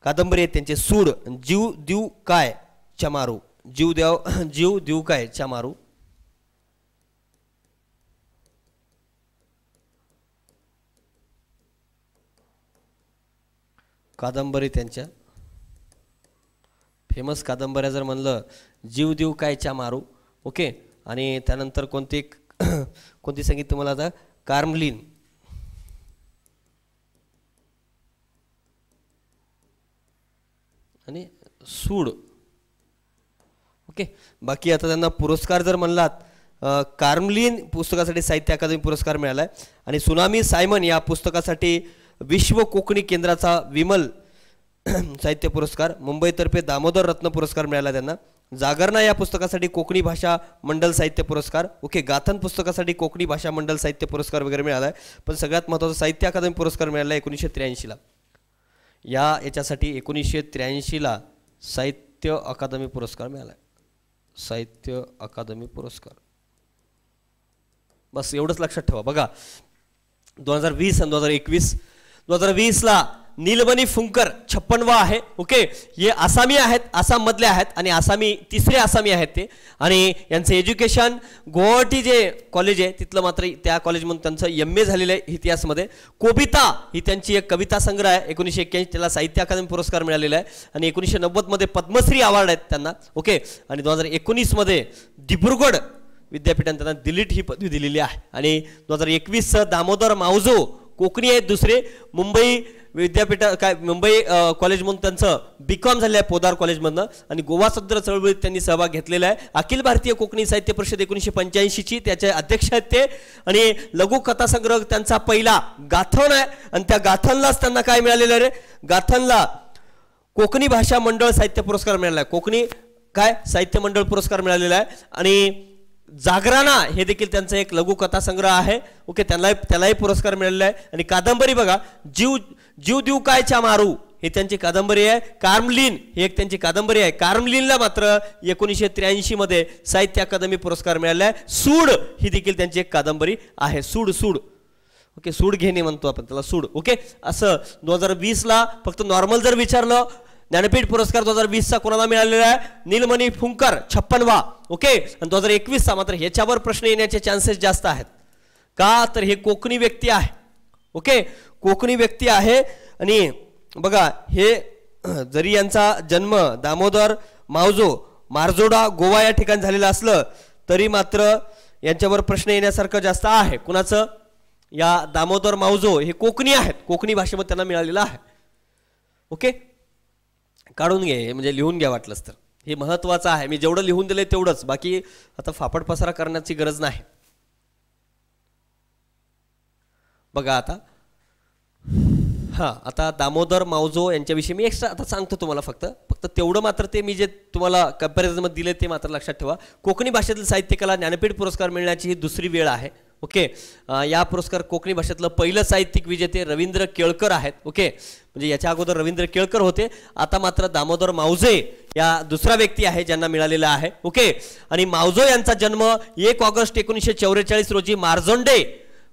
कादंबरी आहे त्यांचे सूड, जीव देऊ काय च्या मारू, जीव देऊ काय च्या मारू. कादंबरी त्यांच्या फेमस कादंबऱ्या जर म्हणलं जीव देऊ काय च्या मारू. ओके. आणि त्यानंतर कोणती सांगितली मला आता, कार्मलीन आणि सूड. ओके. बाकी आता त्यांना पुरस्कार जर म्हणलात, कार्मलीन पुस्तकासाठी साहित्य अकादमी पुरस्कार मिळाला आहे आणि सुनामी सायमन या पुस्तकासाठी विश्व कोकणी केंद्राचा विमल साहित्य पुरस्कार, मुंबईतर्फे दामोदर रत्न पुरस्कार मिळाला त्यांना. जागरणा या पुस्तकासाठी कोकणी भाषा मंडल साहित्य पुरस्कार. ओके. गाथन पुस्तकासाठी कोकणी भाषा मंडल साहित्य पुरस्कार वगैरे मिळाला आहे. पण सगळ्यात महत्त्वाचा साहित्य अकादमी पुरस्कार मिळाला 1983ला. याच्यासाठी 1983ला साहित्य अकादमी पुरस्कार मिळाला. साहित्य अकादमी पुरस्कार, बस एवढंच लक्षात ठेवा. बघा 2020 आणि 2021. 2020ला नीलमणी फुंकर 56वा आहे. ओके. हे आसामी आहेत, आसाम मधले आहेत आणि आसामी तिसरे आसामी आहेत ते. आणि यांचं एज्युकेशन गुवाहाटी जे कॉलेज आहे तिथलं मात्र त्या कॉलेजमधून त्यांचं MA झालेलं आहे इतिहासमध्ये. कोबिता ही त्यांची एक कविता संग्रह आहे. 1981 त्याला साहित्य अकादमी पुरस्कार मिळालेला आहे आणि 1990 मध्ये पद्मश्री अवॉर्ड आहेत त्यांना. ओके. आणि 2019 मध्ये दिब्रुगड विद्यापीठाने त्यांना दिलीट ही पदवी दिलेली आहे. आणि 2021 दामोदर मावजो कोकणी आहेत दुसरे, मुंबई विद्यापीठ मुंबई कॉलेजमधून त्यांचं BCom झालं आहे पोदार कॉलेजमधनं. आणि गोवा सदर चळवळीत त्यांनी सहभाग घेतलेला आहे. अखिल भारतीय कोकणी साहित्य परिषद 1985ची त्याचे अध्यक्ष आहेत ते. आणि लघुकथा संग्रह त्यांचा पहिला गाथन आहे आणि त्या गाथनलाच त्यांना काय मिळालेलं आहे रे, गाथनला कोकणी भाषा मंडळ साहित्य पुरस्कार मिळाला आहे. कोकणी काय साहित्य मंडळ पुरस्कार मिळालेला आहे. आणि जागरणा हे देखील त्यांचा एक लघुकथा संग्रह आहे. ओके. त्यालाही पुरस्कार मिळालेला आहे. आणि कादंबरी बघा, जीव देऊ काय च्या मारू हे त्यांची कादंबरी आहे. कार्मलीन ही एक त्यांची कादंबरी आहे. कार्मलीनला मात्र 1983 मध्ये साहित्य अकादमी पुरस्कार मिळाला आहे. सूड ही देखील त्यांची एक कादंबरी आहे. सूड. ओके. सूड घेणे म्हणतो आपण त्याला, सूड. ओके. असं 2020ला फक्त नॉर्मल जर विचारलं, ज्ञानपीठ पुरस्कार 2020चा कोणाला मिळालेला आहे, नीलमणी फुंकर 56वा. ओके. आणि 2021चा मात्र ह्याच्यावर प्रश्न येण्याचे चान्सेस जास्त आहेत. का तर हे कोकणी व्यक्ती आहे. ओके. कोकणी व्यक्ती आहे. आणि बघा हे जरी यांचा जन्म दामोदर मावजो मारजोडा गोवा या ठिकाणी झालेलं असलं तरी मात्र यांच्यावर प्रश्न येण्यासारखं जास्त आहे. कुणाचं, या दामोदर मावजो हे कोकणी आहेत, कोकणी भाषेमध्ये त्यांना मिळालेलं आहे. ओके. काढून घे म्हणजे लिहून घ्या वाटलंच तर, हे महत्त्वाचं आहे. मी जेवढं लिहून दिलंय तेवढंच, बाकी आता फापड पसारा करण्याची गरज नाही. बघा आता दामोदर मावजो यांच्याविषयी मी एक्स्ट्रा आता सांगतो तुम्हाला. फक्त तेवढं मात्र ते मी जे तुम्हाला कंपॅरिझनमध्ये दिले ते मात्र लक्षात ठेवा. कोकणी भाषेतील साहित्यकला ज्ञानपीठ पुरस्कार मिळण्याची ही दुसरी वेळ आहे. ओके. या पुरस्कार कोकणी भाषेतलं पहिलं साहित्यिक विजेते रवींद्र केळकर आहेत. ओके. म्हणजे याच्या अगोदर रवींद्र केळकर होते, आता मात्र दामोदर मावजे या दुसरा व्यक्ती आहे ज्यांना मिळालेला आहे. ओके. आणि मावजो यांचा जन्म 1 ऑगस्ट 1944 रोजी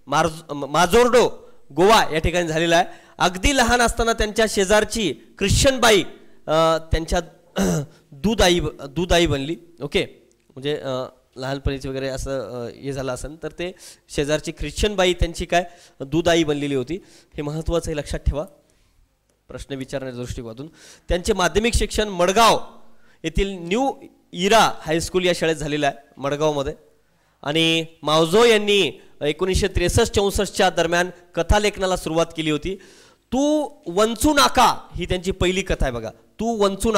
माजोर्डो गोवा या ठिकाणी झालेला आहे. अगदी लहान असताना त्यांच्या शेजारची ख्रिश्चनबाई त्यांच्या दूध आई बनली. ओके. म्हणजे लहानपणीचे वगैरे असं हे झालं असेल तर ते शेजारची ख्रिश्चनबाई त्यांची काय दूध आई बनलेली होती. हे महत्त्वाचं हे लक्षात ठेवा प्रश्न विचारण्याच्या दृष्टिकोनातून. त्यांचे माध्यमिक शिक्षण मडगाव येथील न्यू इरा हायस्कूल या शाळेत झालेलं आहे, मडगावमध्ये. आणि मावजो यांनी 1963-64च्या दरम्यान कथालेखनाला सुरुवात केली होती. तू वंचू नाका ही त्यांची पहिली कथा आहे. बघा, तू वंचू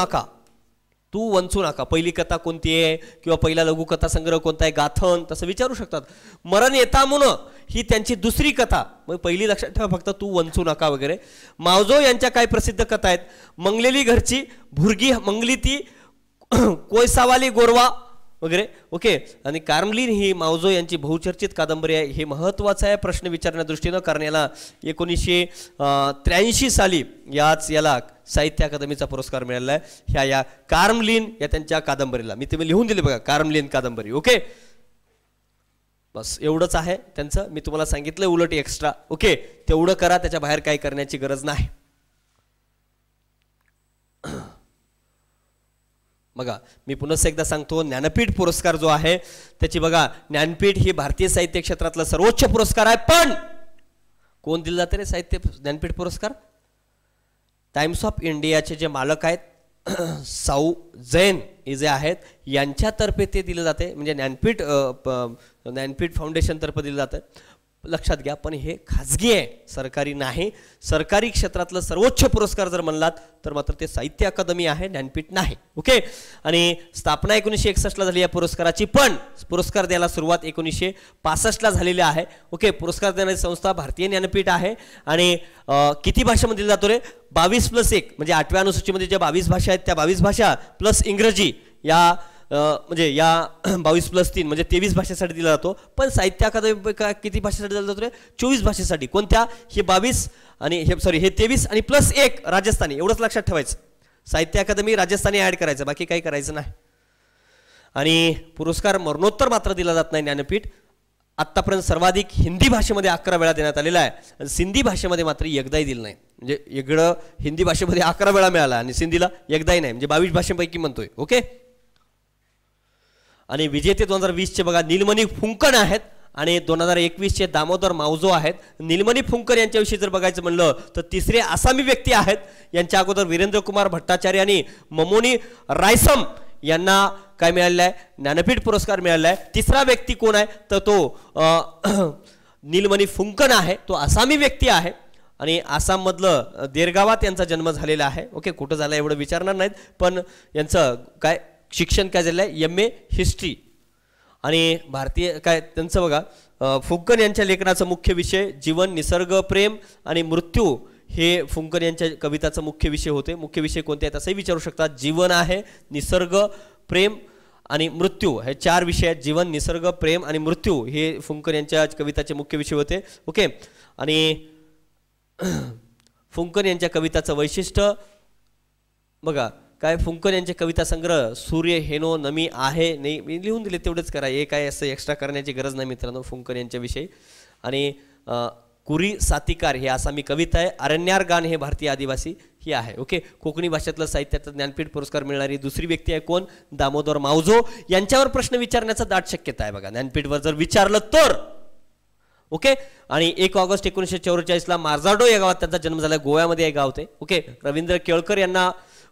नाका पहिली कथा कोणती आहे किंवा पहिला लघुकथा संग्रह कोणता आहे, गाथन तसं विचारू शकतात. मरण येता म्हणून ही त्यांची दुसरी कथा, मग पहिली लक्षात ठेवा फक्त तू वंचू नका वगैरे. मावजो यांच्या काय प्रसिद्ध कथा आहेत, मंगलेली घरची, भुर्गी मंगली ती, कोयसावाली गोरवा वगैरे. ओके. आणि कार्मलीन ही मावजो यांची बहुचर्चित कादंबरी आहे. हे महत्त्वाचं आहे प्रश्न विचारण्या दृष्टीनं, कारण याला 1983 साली याला साहित्य अकादमीचा पुरस्कार मिळाला आहे या कार्मलीन या त्यांच्या कादंबरीला. मी तुम्ही लिहून दिले बघा, कार्मलीन कादंबरी. ओके. बस एवढंच आहे त्यांचं. मी तुम्हाला सांगितलं उलट एक्स्ट्रा. ओके, तेवढं करा, त्याच्या बाहेर काही करण्याची गरज नाही. बघा मी पुन्हा एकदा सांगतो, ज्ञानपीठ पुरस्कार जो आहे त्याची बघा, ज्ञानपीठ ही भारतीय साहित्य क्षेत्रातला सर्वोच्च पुरस्कार आहे. पण कोण दिलं जाते रे साहित्य ज्ञानपीठ पुरस्कार? टाइम्स ऑफ इंडियाचे जे मालक आहेत साऊ जैन हे जे आहेत यांच्यातर्फे ते दिलं जाते. म्हणजे ज्ञानपीठ फाउंडेशनतर्फे दिलं जातं. लक्षात घ्या, पण हे खाजगी आहे, सरकारी नाही. सरकारी क्षेत्रातलं सर्वोच्च पुरस्कार जर म्हणलात तर मात्र ते साहित्य अकादमी आहे, ज्ञानपीठ नाही. ओके, आणि स्थापना 1961ला झाली या पुरस्काराची, पण पुरस्कार द्यायला सुरुवात 1965ला झालेली आहे. ओके, पुरस्कार देणारी संस्था भारतीय ज्ञानपीठ आहे. आणि किती भाषेमध्ये दिला जातो रे? 22+1 म्हणजे 8व्या अनुसूचीमध्ये ज्या 22 भाषा आहेत त्या 22 भाषा प्लस इंग्रजी या म्हणजे या 22+3 म्हणजे 23 भाषेसाठी दिला जातो. पण साहित्य अकादमी किती भाषेसाठी दिला जातो रे? 24 भाषेसाठी. कोणत्या? हे 22 आणि हे 23 आणि +1 राजस्थानी. एवढंच लक्षात ठेवायचं. साहित्य अकादमी राजस्थानी ॲड करायचं, बाकी काही करायचं नाही. आणि पुरस्कार मरणोत्तर मात्र दिला जात नाही ज्ञानपीठ. आत्तापर्यंत सर्वाधिक हिंदी भाषेमध्ये 11 वेळा देण्यात आलेला आहे. सिंधी भाषेमध्ये मात्र एकदाही दिलं नाही. म्हणजे वेगळं हिंदी भाषेमध्ये 11 वेळा मिळाला आणि सिंधीला एकदाही नाही. म्हणजे 22 भाषेपैकी म्हणतोय. ओके, आणि विजेते 2020चे बघा नीलमणी फुंकन आहेत आणि 2021चे दामोदर मावजो आहेत. नीलमणी फुंकन यांच्याविषयी जर बघायचं म्हणलं तर तिसरे आसामी व्यक्ती आहेत. यांच्या अगोदर वीरेंद्र कुमार भट्टाचार्य आणि ममोनी रायसम यांना काय मिळालेलं आहे? ज्ञानपीठ पुरस्कार मिळालेला आहे. तिसरा व्यक्ती कोण आहे तर तो नीलमणी फुंकन आहे. तो आसामी व्यक्ती आहे आणि आसाममधलं देरगावात यांचा जन्म झालेला आहे. ओके, कुठं झाला एवढं विचारणार नाहीत, पण यांचं काय शिक्षण काय झालेलं आहे? MA history. आणि भारतीय काय त्यांचं बघा, फुंकन यांच्या लेखनाचा मुख्य विषय जीवन, निसर्ग, प्रेम आणि मृत्यू हे फुंकन यांच्या कविताचा मुख्य विषय होते. मुख्य विषय कोणते आहेत असंही विचारू शकतात. जीवन आहे, निसर्ग, प्रेम आणि मृत्यू हे 4 विषय आहेत. जीवन, निसर्ग, प्रेम आणि मृत्यू हे फुंकन यांच्या कविताचे मुख्य विषय होते. ओके, आणि फुंकन यांच्या कविताचं वैशिष्ट्य बघा काय, फुंकन यांचे कविता संग्रह सूर्य, हेनो, नमी, आहे, नाही, मी लिहून दिले तेवढेच करा. हे काय असं एक्स्ट्रा करण्याची गरज नाही मित्रांनो फुंकन यांच्याविषयी. आणि कुरी सातिकार ही आसामी कविता आहे. अरण्यार गान हे भारतीय आदिवासी ही आहे. ओके, कोकणी भाषेतलं साहित्याचा ज्ञानपीठ पुरस्कार मिळणारी दुसरी व्यक्ती आहे कोण? दामोदर मावजो. यांच्यावर प्रश्न विचारण्याचा दाट शक्यता आहे बघा ज्ञानपीठवर जर विचारलं तर. ओके, आणि 1 ऑगस्ट 1944ला मार्जाडो या गावात त्यांचा जन्म झाला. गोव्यामध्ये हे गाव ते. ओके, रवींद्र केळकर यांना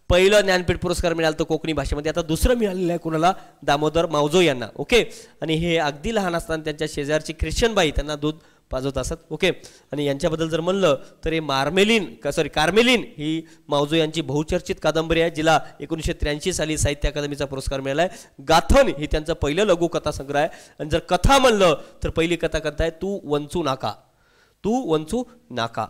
पहिलं ज्ञानपीठ पुरस्कार मिळाला तो कोकणी भाषेमध्ये. आता दुसरं मिळालेलं आहे कुणाला? दामोदर मावजो यांना. ओके, आणि हे अगदी लहान असताना त्यांच्या शेजारची ख्रिश्चनबाई त्यांना दूध पाजवत असत. ओके, आणि यांच्याबद्दल जर म्हणलं तर हे कार्मेलिन ही मावजो यांची बहुचर्चित कादंबरी आहे जिला 1983 साली साहित्य अकादमीचा पुरस्कार मिळाला आहे. गाथन ही त्यांचं पहिलं लघुकथा संग्रह आहे. आणि जर कथा म्हणलं तर पहिली कथा आहे तू वंचू नाका. तू वंचू नाका.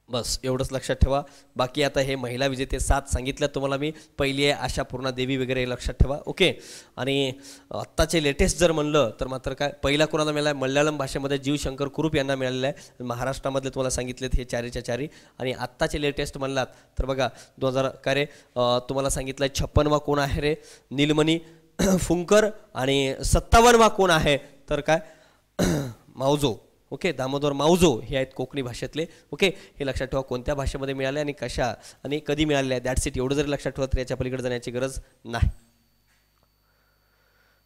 बस एवढंच लक्षात ठेवा. बाकी आता हे महिला विजेते 7 सांगितलं तुम्हाला मी. पहिली आहे आशापूर्णा देवी वगैरे लक्षात ठेवा. ओके, आणि आत्ताचे लेटेस्ट जर म्हणलं तर मात्र काय, पहिला कोणाला मिळाला आहे? मल्याळम भाषेमध्ये जीवशंकर कुरूप यांना मिळालेलं आहे. महाराष्ट्रामधले तुम्हाला सांगितलेत हे 4च्या 4. आणि आत्ताचे लेटेस्ट म्हणलात तर बघा 2000 काय रे तुम्हाला सांगितलं आहे 56वा कोण आहे रे? नीलमणी फुंकर. आणि 57वा कोण आहे तर काय मावजो. ओके, दामोदर मावजो हे आहेत कोकणी भाषेतले. ओके, हे लक्षात ठेवा कोणत्या भाषेमध्ये मिळाले आणि कशा आणि कधी मिळाले आहे. That's it. एवढं जरी लक्षात ठेवा तर याच्या पलीकडे जाण्याची गरज नाही.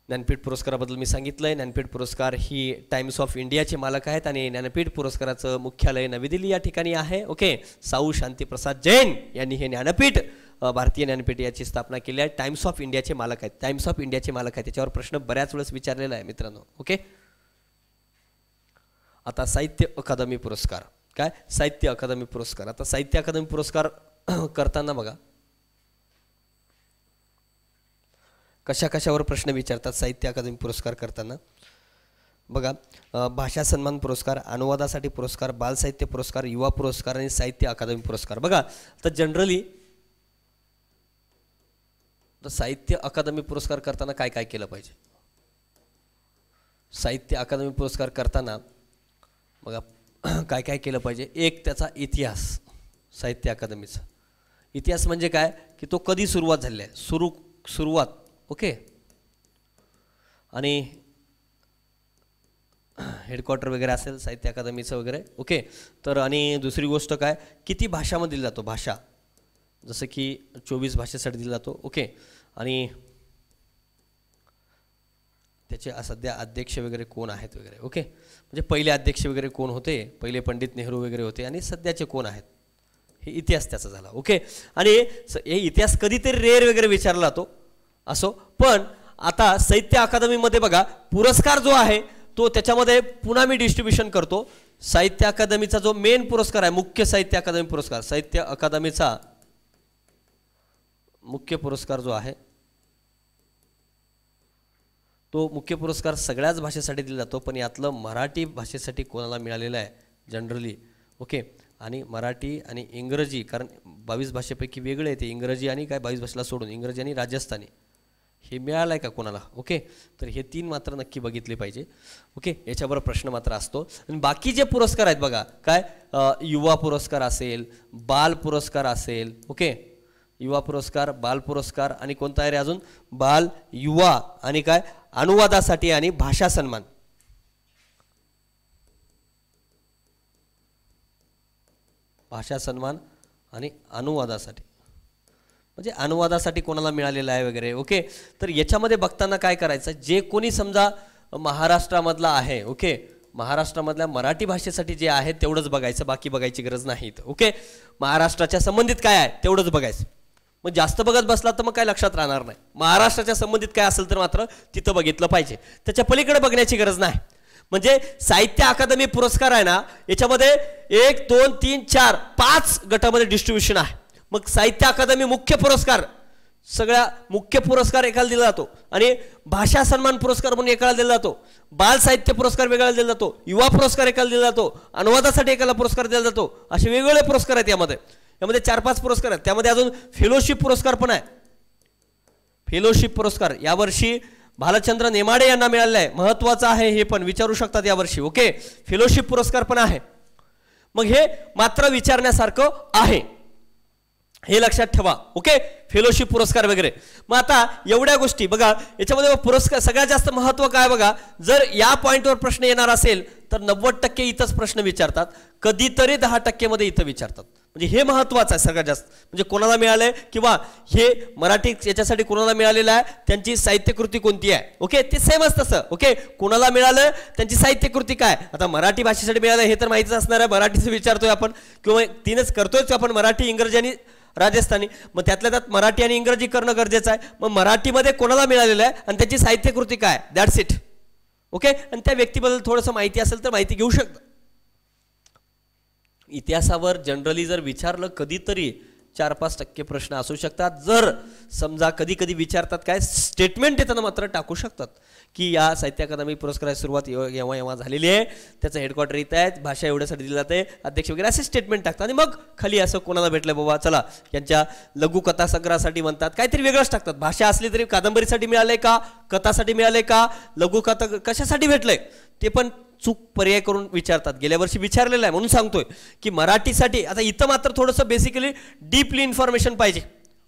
ज्ञानपीठ पुरस्काराबद्दल मी सांगितलंय. ज्ञानपीठ पुरस्कार ही टाइम्स ऑफ इंडियाचे मालक आहेत आणि ज्ञानपीठ पुरस्काराचं मुख्यालय नवी दिल्ली या ठिकाणी आहे. ओके, साऊ शांतीप्रसाद जैन यांनी हे ज्ञानपीठ भारतीय ज्ञानपीठ याची स्थापना केली आहे. टाइम्स ऑफ इंडियाचे मालक आहेत. टाइम्स ऑफ इंडियाचे मालक आहेत. त्याच्यावर प्रश्न बऱ्याच वेळेस विचारलेला आहे मित्रांनो. ओके, आता साहित्य अकादमी पुरस्कार. काय? साहित्य अकादमी पुरस्कार. आता साहित्य अकादमी पुरस्कार करताना बघा कशा कशावर प्रश्न विचारतात साहित्य अकादमी पुरस्कार करताना. बघा भाषा सन्मान पुरस्कार, अनुवादासाठी पुरस्कार, बाल साहित्य पुरस्कार, युवा पुरस्कार आणि साहित्य अकादमी पुरस्कार. बघा तर जनरली साहित्य अकादमी पुरस्कार करताना काय काय केलं पाहिजे? साहित्य अकादमी पुरस्कार करताना बघा काय काय केलं पाहिजे. एक त्याचा इतिहास. साहित्य अकादमीचा इतिहास म्हणजे काय की तो कधी सुरुवात झाली आहे, सुरुवात. ओके, आणि हेडक्वार्टर वगैरे असेल साहित्य अकादमीचं वगैरे. ओके. तर आणि दुसरी गोष्ट काय, किती भाषामध्ये दिला जातो, भाषा जसं की 24 भाषेसाठी दिला जातो. ओके. आणि त्याचे सध्या अध्यक्ष वगैरे कोण आहेत वगैरे. ओके. म्हणजे पहिले अध्यक्ष वगैरे कोण होते, पहिले पंडित नेहरू वगैरे होते आणि सध्याचे कोण आहेत, हे इतिहास त्याचा झाला. ओके. आणि हे इतिहास कधीतरी रेअर वगैरे विचारला जातो असो, पण आता साहित्य अकादमीमध्ये बघा पुरस्कार जो आहे तो त्याच्यामध्ये पुन्हा मी डिस्ट्रीब्युशन करतो. साहित्य अकादमीचा जो मेन पुरस्कार आहे, मुख्य साहित्य अकादमी पुरस्कार, साहित्य अकादमीचा मुख्य पुरस्कार जो आहे तो मुख्य पुरस्कार सगळ्याच भाषेसाठी दिला जातो, पण यातलं मराठी भाषेसाठी कोणाला मिळालेलं आहे जनरली. ओके. आणि मराठी आणि इंग्रजी, कारण 22 भाषेपैकी वेगळे आहे ते, इंग्रजी आणि काय 22 भाषेला सोडून इंग्रजी आणि राजस्थानी हे मिळालं आहे का कोणाला. ओके. तर हे 3 मात्र नक्की बघितले पाहिजे. ओके. याच्याबरोबर प्रश्न मात्र असतो. आणि बाकी जे पुरस्कार आहेत बघा, काय युवा पुरस्कार असेल, बाल पुरस्कार असेल. ओके. युवा पुरस्कार, बाल पुरस्कार आणि कोणता आहे रे अजून, बाल, युवा आणि काय अनुवादासाठी आणि भाषा सन्मान. भाषा सन्मान आणि अनुवादासाठी, म्हणजे अनुवादासाठी कोणाला मिळालेला आहे वगैरे. ओके. तर याच्यामध्ये बघताना काय करायचं, जे कोणी समजा महाराष्ट्रामधला आहे, ओके, महाराष्ट्रामधल्या मराठी भाषेसाठी जे आहे तेवढंच बघायचं, बाकी बघायची गरज नाही. ओके. महाराष्ट्राच्या संबंधित काय आहे तेवढंच बघायचं. मग जास्त बघत बसला तर मग काय लक्षात राहणार नाही. महाराष्ट्राच्या संबंधित काय असेल तर मात्र तिथं बघितलं पाहिजे, त्याच्या पलीकडे बघण्याची गरज नाही. म्हणजे साहित्य अकादमी पुरस्कार आहे ना, याच्यामध्ये 1 2 3 4 5 गटामध्ये डिस्ट्रीब्युशन आहे. मग साहित्य अकादमी मुख्य पुरस्कार, सगळ्या मुख्य पुरस्कार एकाला दिला जातो, आणि भाषा सन्मान पुरस्कार म्हणून एकाला दिला जातो, बाल साहित्य पुरस्कार वेगळा दिला जातो, युवा पुरस्कार एकाला दिला जातो, अनुवादासाठी एकाला पुरस्कार दिला जातो. असे वेगवेगळे पुरस्कार आहेत यामध्ये. यामध्ये 4-5 पुरस्कार आहेत. त्यामध्ये अजून फेलोशिप पुरस्कार पण आहे. फेलोशिप पुरस्कार यावर्षी भालचंद्र नेमाडे यांना मिळालेला आहे, महत्वाचा आहे, हे पण विचारू शकतात यावर्षी. ओके. फेलोशिप पुरस्कार पण आहे. मग हे मात्र विचारण्यासारखं आहे, हे लक्षात ठेवा. ओके. फेलोशिप पुरस्कार वगैरे. मग आता एवढ्या गोष्टी बघा, याच्यामध्ये पुरस्कार सगळ्यात जास्त महत्व काय बघा, जर या पॉइंटवर प्रश्न येणार असेल तर 90% इथंच प्रश्न विचारतात, कधीतरी 10% मध्ये इथं विचारतात. म्हणजे हे महत्वाचं आहे सगळ्यात जास्त. म्हणजे कोणाला मिळालंय किंवा हे मराठी याच्यासाठी कोणाला मिळालेलं आहे, त्यांची साहित्यकृती कोणती आहे. ओके. ते सेमच तसं. ओके. कोणाला मिळालं, त्यांची साहित्यकृती काय. आता मराठी भाषेसाठी मिळालं हे तर माहितीच असणार आहे, मराठीचं विचारतोय आपण किंवा 3च करतोयच आपण, मराठी, इंग्रजी आणि राजस्थानी. मग त्यातल्या त्यात मराठी आणि इंग्रजी करणं गरजेचं आहे. मग मराठीमध्ये कोणाला मिळालेलं आहे आणि त्याची साहित्यकृती काय, दॅट्स इट. ओके. आणि त्या व्यक्तीबद्दल थोडंसं माहिती असेल तर माहिती घेऊ शकता. इतिहासावर जनरली जर विचारलं कधीतरी 4-5% प्रश्न असू शकतात. जर समजा कधी कधी विचारतात काय, स्टेटमेंट येताना मात्र टाकू शकतात की या साहित्य अकादमी पुरस्काराची सुरुवात येव्हा झालेली आहे, त्याचं हेडक्वार्टर इथं आहे, भाषा एवढ्यासाठी दिली जाते, अध्यक्ष वगैरे असे स्टेटमेंट टाकतात. आणि मग खाली असं कोणाला भेटलं बाबा, चला यांच्या लघुकथा संग्रहासाठी म्हणतात, काहीतरी वेगळंच टाकतात. भाषा असली तरी कादंबरीसाठी मिळालंय का, कथासाठी मिळालंय का, लघुकथा कशासाठी भेटलंय ते पण चूक पर्याय करून विचारतात. गेल्या वर्षी विचारलेलं आहे म्हणून सांगतोय की मराठीसाठी. आता इथं मात्र थोडंसं बेसिकली डीपली इन्फॉर्मेशन पाहिजे.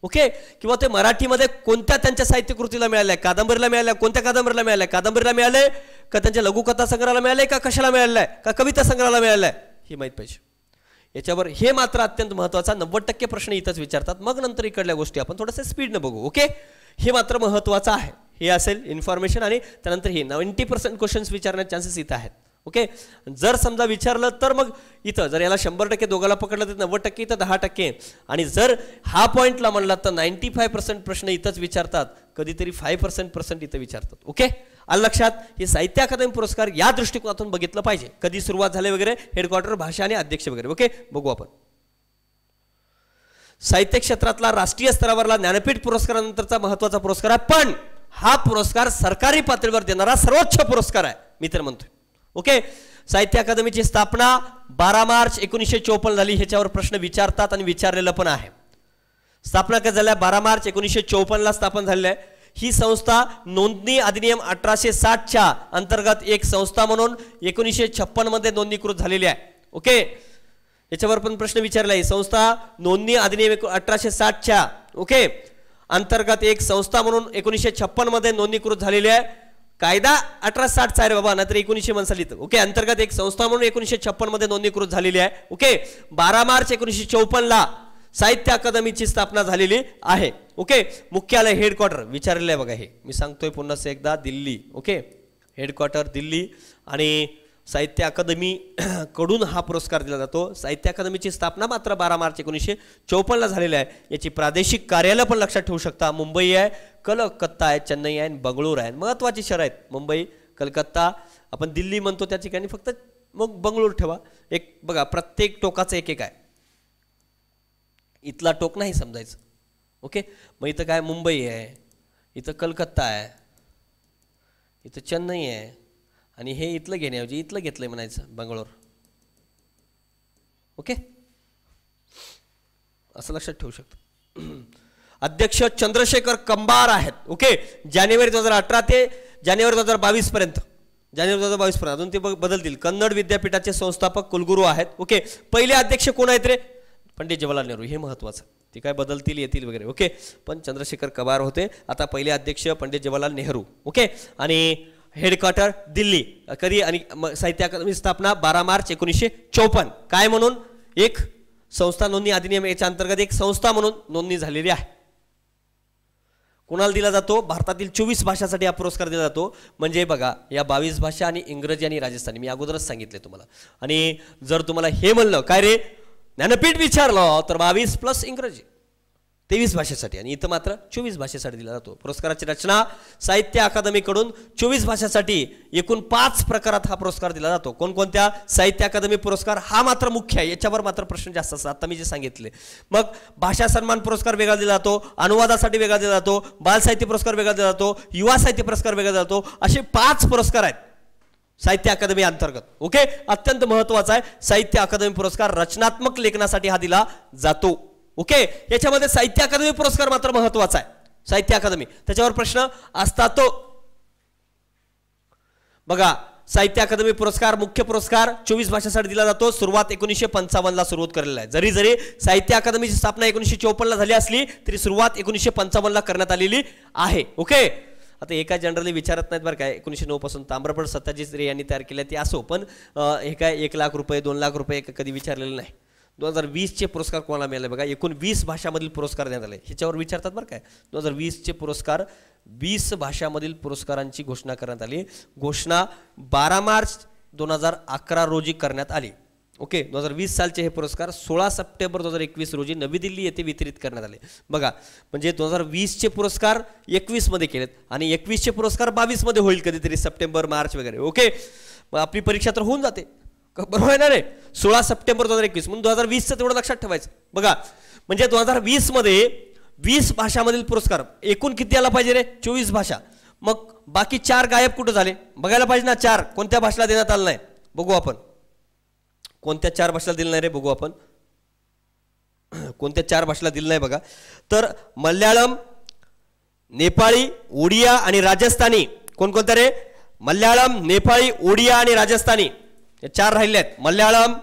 ओके. किंवा ते मराठीमध्ये कोणत्या त्यांच्या साहित्यकृतीला मिळाल्या, कादंबरीला मिळाल्या, कोणत्या कादंबरीला मिळाल्या, कादंबरीला मिळाले का, त्यांच्या लघुकथा संग्रहाला मिळाले का, कशाला मिळालं आहे का, कविता संग्रहाला मिळालं आहे, हे माहीत पाहिजे. याच्यावर हे मात्र अत्यंत महत्त्वाचा. 90% प्रश्न इथंच विचारतात. मग नंतर इकडल्या गोष्टी आपण थोडंसं स्पीडनं बघू. ओके. हे मात्र महत्त्वाचं आहे. हे असेल इन्फॉर्मेशन. आणि त्यानंतर हे 90% क्वेश्चन्स विचारण्याचे चान्सेस इथं आहेत. ओके. जर समजा विचारलं तर मग इथं जर याला 100% दोघाला पकडलं तर 90% इथं 10%. आणि जर हा पॉईंटला म्हणला तर 95% प्रश्न इथंच विचारतात, कधीतरी 5% इथं विचारतात. ओके. आलं लक्षात. हे साहित्य अकादमी पुरस्कार या दृष्टिकोनातून बघितलं पाहिजे, कधी सुरुवात झाली वगैरे, हेडक्वार्टर, भाषा आणि अध्यक्ष वगैरे. ओके. बघू आपण साहित्य क्षेत्रातला राष्ट्रीय स्तरावरला ज्ञानपीठ पुरस्कारानंतरचा महत्वाचा पुरस्कार आहे, पण हा पुरस्कार सरकारी पातळीवर देणारा सर्वोच्च पुरस्कार आहे मी तर म्हणतोय. ओके. साहित्य अकादमीची स्थापना 12 मार्च 1954 झाली. ह्याच्यावर प्रश्न विचारतात आणि विचारलेलं पण आहे. स्थापना कधी झाल्या, 12 मार्च 1954 स्थापन झालेली आहे. ही संस्था नोंदणी अधिनियम 1860च्या अंतर्गत एक संस्था म्हणून 1956 मध्ये नोंदणीकृत झालेली आहे. ओके. याच्यावर पण प्रश्न विचारला आहे. संस्था नोंदणी अधिनियम 1860च्या ओके अंतर्गत एक संस्था म्हणून 1956 मध्ये नोंदणीकृत झालेली आहे. कायदा 1860 आहे रे बाबा, नाहीतर 1900 साली. ओके, अंतर्गत एक संस्था म्हणून 1956 मध्ये नोंदणीकृत झालेली आहे. ओके, 12 मार्च 1954 ला साहित्य अकादमीची स्थापना झालेली आहे. ओके, मुख्यालय हेडक्वार्टर विचारलेलं आहे बघा, हे मी सांगतोय पुन्हा एकदा, दिल्ली. ओके, हेडक्वार्टर दिल्ली आणि साहित्य अकादमी कडून हा पुरस्कार दिला जातो. साहित्य अकादमीची स्थापना मात्र 12 मार्च 1954 ला झालेली आहे. याची प्रादेशिक कार्यालय पण लक्षात ठेवू शकता. मुंबई आहे, कलकत्ता आहे, चेन्नई आहे, बंगळूर आहे. महत्वाची शहर आहेत मुंबई, कलकत्ता. आपण दिल्ली म्हणतो त्या ठिकाणी फक्त मग बंगळूर ठेवा. एक बघा, प्रत्येक टोकाचं एक एक आहे, इथला टोक नाही समजायचं. ओके, मग इथं काय मुंबई आहे, इथं कलकत्ता आहे, इथं चेन्नई आहे आणि हे इथलं घेण्याऐवजी इथलं घेतलंय म्हणायचं, बंगळूर. ओके, असं लक्षात ठेवू शकतो. अध्यक्ष चंद्रशेखर कंबार आहेत. ओके, जानेवारी 2018 ते जानेवारी 2022 पर्यंत, जानेवारी 2022 पर्यंत. अजून ते बदलतील. कन्नड विद्यापीठाचे संस्थापक कुलगुरू आहेत. ओके, पहिले अध्यक्ष कोण आहेत रे? पंडित जवाहरलाल नेहरू. हे महत्वाचं, ते काय बदलतील येतील वगैरे. ओके, पण चंद्रशेखर कंबार होते. आता पहिले अध्यक्ष पंडित जवाहरलाल नेहरू. ओके, आणि हेडक्वार्टर दिल्ली. कधी आणि साहित्य अकादमी स्थापना 12 मार्च 1954. काय म्हणून? एक संस्था नोंदणी अधिनियम याच्या अंतर्गत एक संस्था म्हणून नोंदणी झालेली आहे. कोणाला दिला जातो? भारतातील 24 भाषांसाठी हा पुरस्कार दिला जातो. म्हणजे बघा, या 22 भाषा आणि इंग्रजी आणि राजस्थानी मी अगोदरच सांगितले तुम्हाला. आणि जर तुम्हाला हे म्हणलं काय रे ज्ञानपीठ विचारलं तर 22 प्लस इंग्रजी 23 भाषेसाठी, आणि इथं मात्र 24 भाषेसाठी दिला जातो. पुरस्काराची रचना साहित्य अकादमीकडून 24 भाषांसाठी एकूण 5 प्रकारात हा पुरस्कार दिला जातो. कोणकोणत्या? साहित्य अकादमी पुरस्कार हा मात्र मुख्य आहे, याच्यावर मात्र प्रश्न जास्त असतात आता मी जे सांगितले. मग भाषा सन्मान पुरस्कार वेगळा दिला जातो, अनुवादासाठी वेगळा दिला जातो, बाल साहित्य पुरस्कार वेगळा दिला जातो, युवा साहित्य पुरस्कार वेगळा दिला जातो. असे 5 पुरस्कार आहेत साहित्य अकादमी अंतर्गत. ओके, अत्यंत महत्वाचा आहे. साहित्य अकादमी पुरस्कार रचनात्मक लेखनासाठी हा दिला जातो. ओके, याच्यामध्ये साहित्य अकादमी पुरस्कार मात्र महत्वाचा आहे. साहित्य अकादमी, त्याच्यावर प्रश्न असतात. बघा, साहित्य अकादमी पुरस्कार मुख्य पुरस्कार 24 भाषांसाठी दिला जातो. सुरुवात 1955 ला सुरुवात केलेला आहे. जरी जरी साहित्य अकादमीची स्थापना 1954 ला झाली असली तरी सुरुवात 1955 ला करण्यात आलेली आहे. ओके, आता एका जनरली विचारत नाहीत बरं काय, 1909 पासून ताम्रपट सत्याजीत रे यांनी तयार केले ते असो, पण हे काय 1 लाख रुपये 2 लाख रुपये कधी विचारलेलं नाही. 2020 चे पुरस्कार कोणाला मिळाले बघा, एकूण 20 भाषांमधील पुरस्कार देण्यात आले. ह्याच्यावर विचारतात बरं काय. 2020 चे पुरस्कार 20 भाषांमधील पुरस्कारांची घोषणा करण्यात आली. घोषणा 12 मार्च 2011 रोजी करण्यात आली. ओके, 2020 सालचे हे पुरस्कार 16 सप्टेंबर 2021 रोजी नवी दिल्ली येथे वितरित करण्यात आले. बघा, म्हणजे 2020 चे पुरस्कार 21 मध्ये केलेत आणि 21 चे पुरस्कार 22 मध्ये होईल कधीतरी, सप्टेंबर मार्च वगैरे. ओके, मग आपली परीक्षा तर होऊन जाते, बरोबर आहे ना रे. 16 सप्टेंबर 2021 म्हणून 2020 चं तेवढं लक्षात ठेवायचं. बघा, म्हणजे 2020 मध्ये 20 भाषांमधील पुरस्कार एकूण किती आला पाहिजे रे? 24 भाषा. मग बाकी 4 गायब कुठं झाले बघायला पाहिजे ना. 4 कोणत्या भाषेला देण्यात आलं नाही बघू आपण. कोणत्या 4 भाषेला दिलं नाही रे बघू आपण. कोणत्या 4 भाषेला दिलं नाही बघा. तर मल्याळम, नेपाळी, ओडिया आणि राजस्थानी. कोणकोणत्या रे? मल्याळम, नेपाळी, ओडिया आणि राजस्थानी. हे 4 राहिले आहेत. मल्याळम,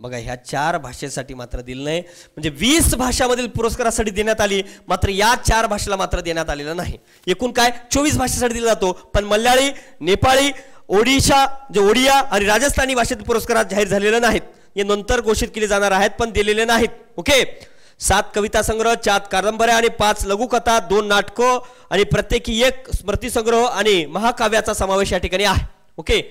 बघा, ह्या 4 भाषेसाठी मात्र दिलं नाही. म्हणजे 20 भाषांमधील पुरस्कारासाठी देण्यात आली, मात्र या 4 भाषेला मात्र देण्यात आलेलं नाही. एकूण काय 24 भाषेसाठी दिला जातो. पण मल्याळी, नेपाळी, ओडिया आणि राजस्थानी भाषेतील पुरस्कार जाहीर झालेले नाहीत. हे नंतर घोषित केले जाणार आहेत पण दिलेले नाहीत. ओके, 7 कविता संग्रह, 4 कादंबऱ्या आणि 5 लघुकथा, 2 नाटकं आणि प्रत्येकी 1 स्मृती संग्रह आणि महाकाव्याचा समावेश या ठिकाणी आहे. ओके,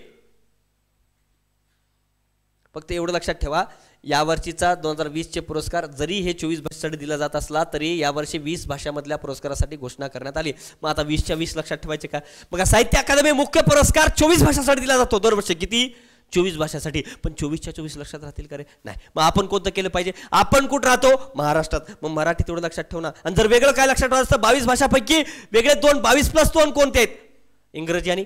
फक्त एवढं लक्षात ठेवा, यावर्षीचा 2020 चे पुरस्कार जरी हे 24 भाषेसाठी दिला जात असला तरी यावर्षी 20 भाषांमधल्या पुरस्कारासाठी घोषणा करण्यात आली. मग आता 20च्या 20 लक्षात ठेवायचे का? बघा, साहित्य अकादमी मुख्य पुरस्कार 24 भाषांसाठी दिला जातो दरवर्षी. किती? 24 भाषांसाठी. पण 24च्या 24 लक्षात राहतील का रे? नाही. मग आपण कोणतं केलं पाहिजे? आपण कुठं राहतो? महाराष्ट्रात. मग मराठी तेवढं लक्षात ठेवणार. आणि जर वेगळं काय लक्षात ठेवायचं असतं, 22 भाषापैकी वेगळे 22 प्लस 2 कोणते आहेत? इंग्रजी आणि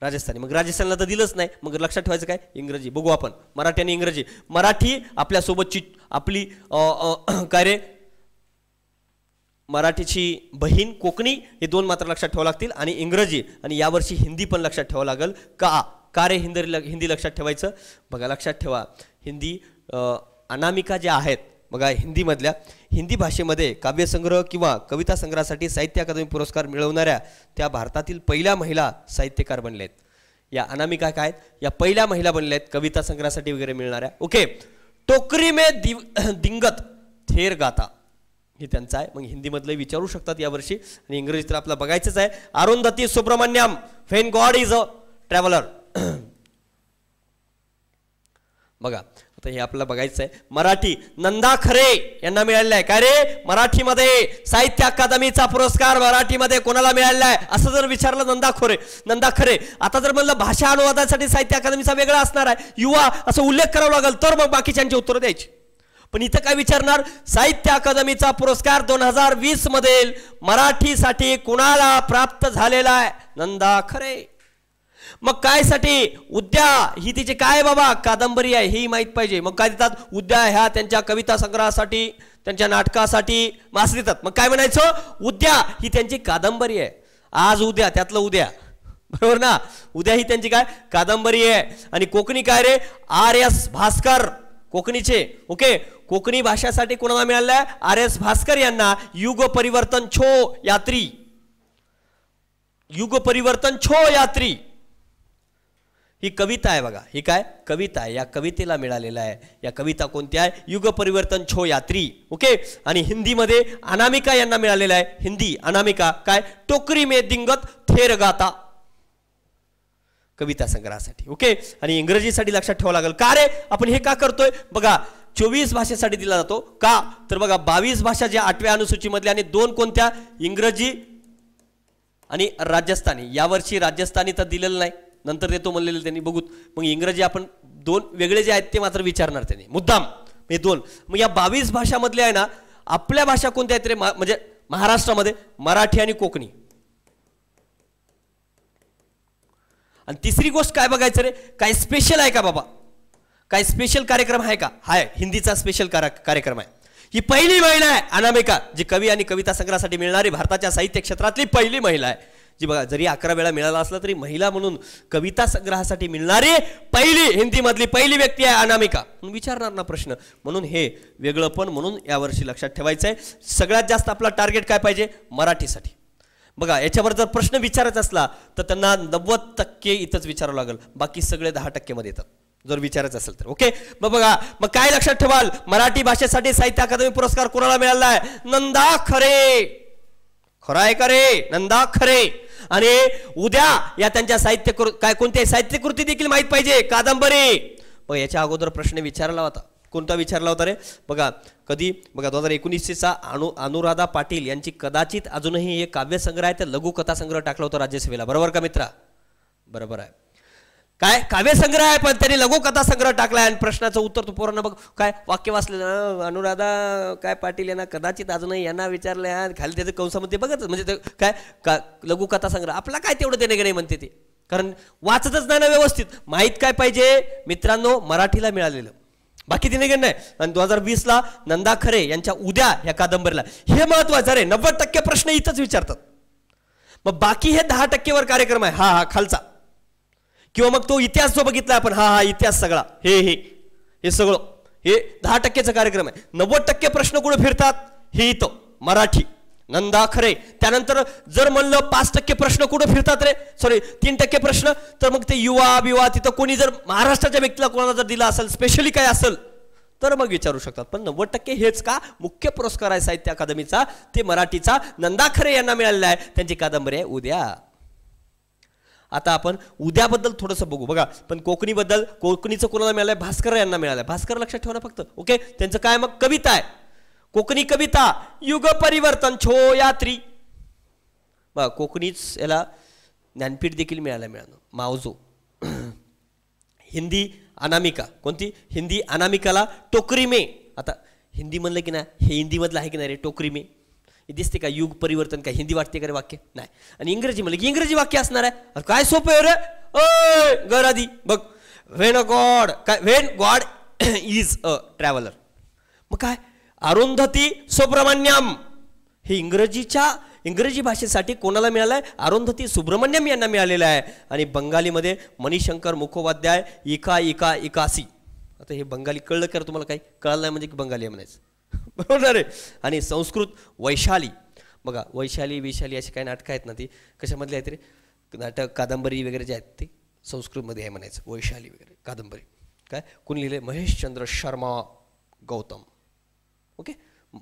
राजस्थानी. मग राजस्थानला तर दिलंच नाही, मग लक्षात ठेवायचं काय? इंग्रजी. बघू आपण, मराठी आणि इंग्रजी. मराठी आपल्यासोबतची आपली काय रे मराठीची बहीण कोकणी, हे 2 मात्र लक्षात ठेवावं लागतील. आणि इंग्रजी आणि यावर्षी हिंदी पण लक्षात ठेवावं लागेल का? का रे हिंदी लक्षात ठेवायचं? बघा लक्षात ठेवा, हिंदी अनामिका ज्या आहेत बघा हिंदी भाषेमध्ये काव्यसंग्रह किंवा कविता संग्रहासाठी साहित्य अकादमी पुरस्कार मिळवणाऱ्या त्या भारतातील पहिल्या महिला साहित्यकार बनल्या आहेत. या अनामिका काय आहेत? या पहिल्या महिला बनल्या आहेत कविता संग्रहासाठी वगैरे मिळणाऱ्या. ओके, टोकरी में दिंगत थेर गाता हे त्यांचं आहे. मग हिंदीमधलं विचारू शकतात यावर्षी, आणि इंग्रजीत तर आपल्याला बघायचंच आहे. Arundhati Subramaniam, when God is a traveller. बघा आता हे आपल्याला बघायचं आहे. मराठी नंदा खरे यांना मिळालेला आहे. काय रे? मराठीमध्ये साहित्य अकादमीचा पुरस्कार मराठीमध्ये कोणाला मिळालेला आहे असं जर विचारलं, नंदा खरे. आता जर म्हणलं भाषा अनुवादासाठी साहित्य अकादमीचा वेगळा असणार आहे, युवा असं उल्लेख करावा लागेल तर मग बाकीच्यांची उत्तरं द्यायची. पण इथं काय विचारणार? साहित्य अकादमीचा पुरस्कार 2020 मधील मराठीसाठी कुणाला प्राप्त झालेला आहे? नंदा खरे. मग काय साठी? उद्या ही तिची काय बाबा कादंबरी आहे हे माहित पाहिजे. मग काय देतात? उद्या ह्या त्यांच्या कविता संग्रहासाठी, त्यांच्या नाटकासाठी मास देतात. मग काय म्हणायचं? उद्या ही त्यांची कादंबरी आहे. आज उद्या त्यातलं उद्या, बरोबर ना? उद्या ही त्यांची काय कादंबरी आहे. आणि कोकणी काय रे? RS भास्कर कोकणीचे. ओके, कोकणी भाषेसाठी कोणाला मिळालं आहे? RS भास्कर यांना युग परिवर्तन छो यात्री. युग परिवर्तन छो यात्री ही कविता आहे बघा. ही काय कविता आहे? या कवितेला मिळालेला आहे. या कविता कोणत्या आहे? युग परिवर्तन छो यात्री. ओके, आणि हिंदीमध्ये अनामिका यांना मिळालेला आहे. हिंदी अनामिका काय? टोकरी में दिंगत थेर गाता कविता संग्रहासाठी. ओके, आणि इंग्रजीसाठी लक्षात ठेवावं लागेल. का रे आपण हे का करतोय? बघा 24 भाषेसाठी दिला जातो. का तर बघा 22 भाषा ज्या 8व्या अनुसूचीमधल्या, आणि 2 कोणत्या? इंग्रजी आणि राजस्थानी. यावर्षी राजस्थानी तर दिलेलं नाही, नंतर देतो म्हणलेलं त्यांनी, बघूत. मग इंग्रजी आपण 2 वेगळे जे आहेत ते मात्र विचारणार त्यांनी मुद्दाम, हे 2. मग या 22 भाषामधल्या आहे ना, आपल्या भाषा कोणत्या आहेत रे? म्हणजे महाराष्ट्रामध्ये मराठी आणि कोकणी. आणि तिसरी गोष्ट काय बघायचं रे? काय स्पेशल आहे का बाबा? काय स्पेशल कार्यक्रम आहे का? हाय, हिंदीचा स्पेशल कार्यक्रम आहे. ही पहिली महिला आहे अनामिका, जी कवी आणि कविता संग्रहासाठी मिळणारी भारताच्या साहित्य क्षेत्रातली पहिली महिला आहे. जी बघा जरी 11 वेळा मिळाला असला तरी महिला म्हणून कविता संग्रहासाठी मिळणारी पहिली हिंदीमधली पहिली व्यक्ती आहे अनामिका. विचारणार ना प्रश्न, म्हणून हे वेगळं पण म्हणून यावर्षी लक्षात ठेवायचं आहे. सगळ्यात जास्त आपला टार्गेट काय पाहिजे? मराठीसाठी. बघा याच्यावर जर प्रश्न विचारायचा असला तर त्यांना 90% इथंच विचारावं लागेल, बाकी सगळे 10% मध्ये येतात जर विचारायचं असेल तर. ओके, मग बघा मग काय लक्षात ठेवाल? मराठी भाषेसाठी साहित्य अकादमी पुरस्कार कोणाला मिळाला आहे? नंदा खरे. खरं आहे का रे? नंदा खरे. आणि उद्या या त्यांच्या साहित्य काय कोणत्या साहित्य कृती देखील माहित पाहिजे, कादंबरी. बघा याच्या अगोदर प्रश्न विचारला होता. कोणता विचारला होता रे? बघा कधी बघा 2019चा अनुराधा पाटील यांची कदाचित अजूनही एक काव्यसंग्रह आहे, ते लघु कथा संग्रह टाकला होता राज्यसभेला, बरोबर का मित्रा? बरोबर आहे. काय काव्यसंग्रह आहे पण त्यांनी लघु कथा संग्रह टाकलाय. आणि प्रश्नाचं उत्तर तू पोरांना बघ काय वाक्य वाचलं, अनुराधा काय पाटील यांना कदाचित अजूनही यांना विचारलं, खाली त्याचं कंसामध्ये बघत म्हणजे काय लघु कथा संग्रह. आपला काय तेवढं देणे नाही म्हणते ते, कारण वाचतच नाही ना व्यवस्थित. माहीत काय पाहिजे मित्रांनो? मराठीला मिळालेलं, बाकी तिने गेलं नाही. आणि 2020ला नंदा खरे यांच्या उद्या या कादंबरीला, हे महत्वाचं रे. 90% प्रश्न इथंच विचारतात. मग बाकी हे 10% कार्यक्रम आहे. हा खालचा, किंवा मग तो इतिहास जो बघितला आपण, हा इतिहास सगळा, हे सगळं हे 10%चा कार्यक्रम आहे. 90% प्रश्न कुठे फिरतात? हे इथं मराठी नंदा खरे. त्यानंतर जर म्हणलं 5% प्रश्न कुठे फिरतात रे? सॉरी 3% प्रश्न, तर मग ते युवा तिथं कोणी जर महाराष्ट्राच्या व्यक्तीला कोणाला जर दिला असेल, स्पेशली काय असेल तर मग विचारू शकतात. पण 90% हेच का मुख्य पुरस्कार आहे साहित्य अकादमीचा, ते मराठीचा नंदा खरे यांना मिळालेला आहे. त्यांची कादंबरी आहे उद्या. आता आपण उद्याबद्दल थोडंसं बघू. बघा पण कोकणीबद्दल, कोकणीचं कोणाला मिळालंय? भास्कर यांना मिळालंय. भास्कर लक्षात ठेवा फक्त. ओके, त्यांचं काय मग? कविता आहे, कोकणी कविता, युग परिवर्तन छो यात्री. बघा कोकणीच याला ज्ञानपीठ देखील मिळालं मावजो. हिंदी अनामिका, कोणती? हिंदी अनामिकाला टोकरी में. आता हिंदी म्हणलं की नाही, हे हिंदीमधलं आहे की नाही रे? टोकरी में दिसते का? युग परिवर्तन काय हिंदी वाटते का रे वाक्य? नाही. आणि इंग्रजी म्हणलं की इंग्रजी वाक्य असणार आहे. काय सोपं आहे रे? ओय गरादी बघ, when God is a traveller. मग काय? अरुंधती सुब्रमण्यम हे इंग्रजी भाषेसाठी कोणाला मिळाला आहे? अरुंधती सुब्रमण्यम यांना मिळालेला आहे. आणि बंगालीमध्ये मणिशंकर मुखोपाध्याय इका इका इकासी. आता हे बंगाली कळलं का तुम्हाला? काही कळलं नाही म्हणजे बंगाली आहे म्हणायचं, बरोबर आहे. आणि संस्कृत वैशाली. बघा वैशाली विशाली अशी काही नाटकं आहेत ना, ती कशामधली आहेत रे? नाटक कादंबरी वगैरे जे आहेत ते संस्कृतमध्ये आहे म्हणायचं. वैशाली वगैरे कादंबरी काय कोणी लिहिले? महेशचंद्र शर्मा गौतम. ओके,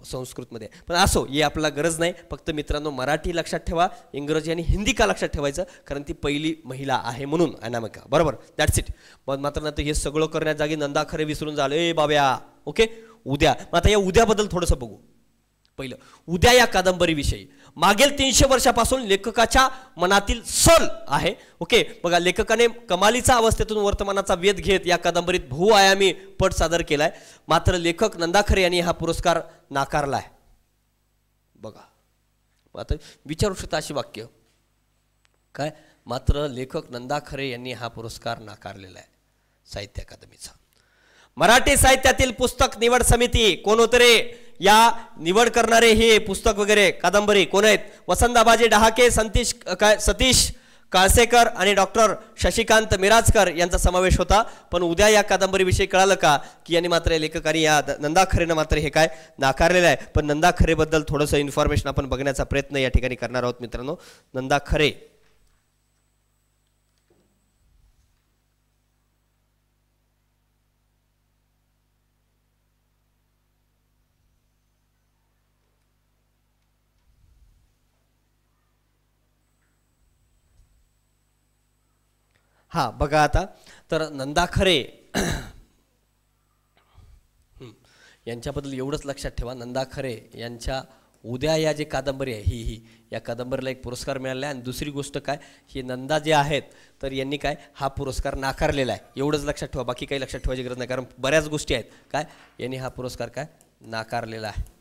संस्कृतमध्ये. पण असो, हे आपल्याला गरज नाही. फक्त मित्रांनो मराठी लक्षात ठेवा, इंग्रजी आणि हिंदी का लक्षात ठेवायचं? कारण ती पहिली महिला आहे म्हणून, अनामिका. बरोबर, दॅट्स इट. पण मात्र नंतर हे सगळं करण्या जागी नंदा खरे विसरून झालं. ए बाब्या, ओके. उद्या, मग आता या उद्याबद्दल थोडंसं बघू. पहिलं उद्या या कादंबरीविषयी मागील 300 वर्षापासून लेखकाच्या मनातील सल आहे. ओके, बघा लेखकाने कमालीचा अवस्थेतून वर्तमानाचा वेध घेत या कादंबरीत बहुआयामी पट सादर केलाय. मात्र लेखक नंदा खरे यांनी हा पुरस्कार नाकारलाय. बघा आता विचारू शकता अशी वाक्य काय? मात्र लेखक नंदा खरे यांनी हा पुरस्कार नाकारलेला आहे साहित्य अकादमीचा. मराठी साहित्यातील पुस्तक निवड समिती कोण होते रे? या निवड करणारे हे पुस्तक वगैरे कादंबरी कोण आहेत? वसंतदाबाजी डहाके, सतीश काळसेकर आणि डॉक्टर शशिकांत मिराजकर यांचा समावेश होता. पण उद्या या कादंबरीविषयी कळालं का की यांनी मात्र लेखकांनी या नंदा खरेनं मात्र हे काय नाकारलेलं आहे. पण नंदा खरेबद्दल थोडंसं इन्फॉर्मेशन आपण बघण्याचा प्रयत्न या ठिकाणी करणार आहोत मित्रांनो. नंदा खरे हां बघा आता तर नंदा खरे यांच्याबद्दल एवढंच लक्षात ठेवा. नंदा खरे यांच्या उद्या या जे कादंबरी आहे ही या कादंबरीला एक पुरस्कार मिळाला आहे. आणि दुसरी गोष्ट काय, हे नंदा जे आहेत तर यांनी काय हा पुरस्कार नाकारलेला आहे. एवढंच लक्षात ठेवा, बाकी काही लक्षात ठेवायची गरज नाही. कारण बऱ्याच गोष्टी आहेत काय यांनी हा पुरस्कार काय नाकारलेला आहे.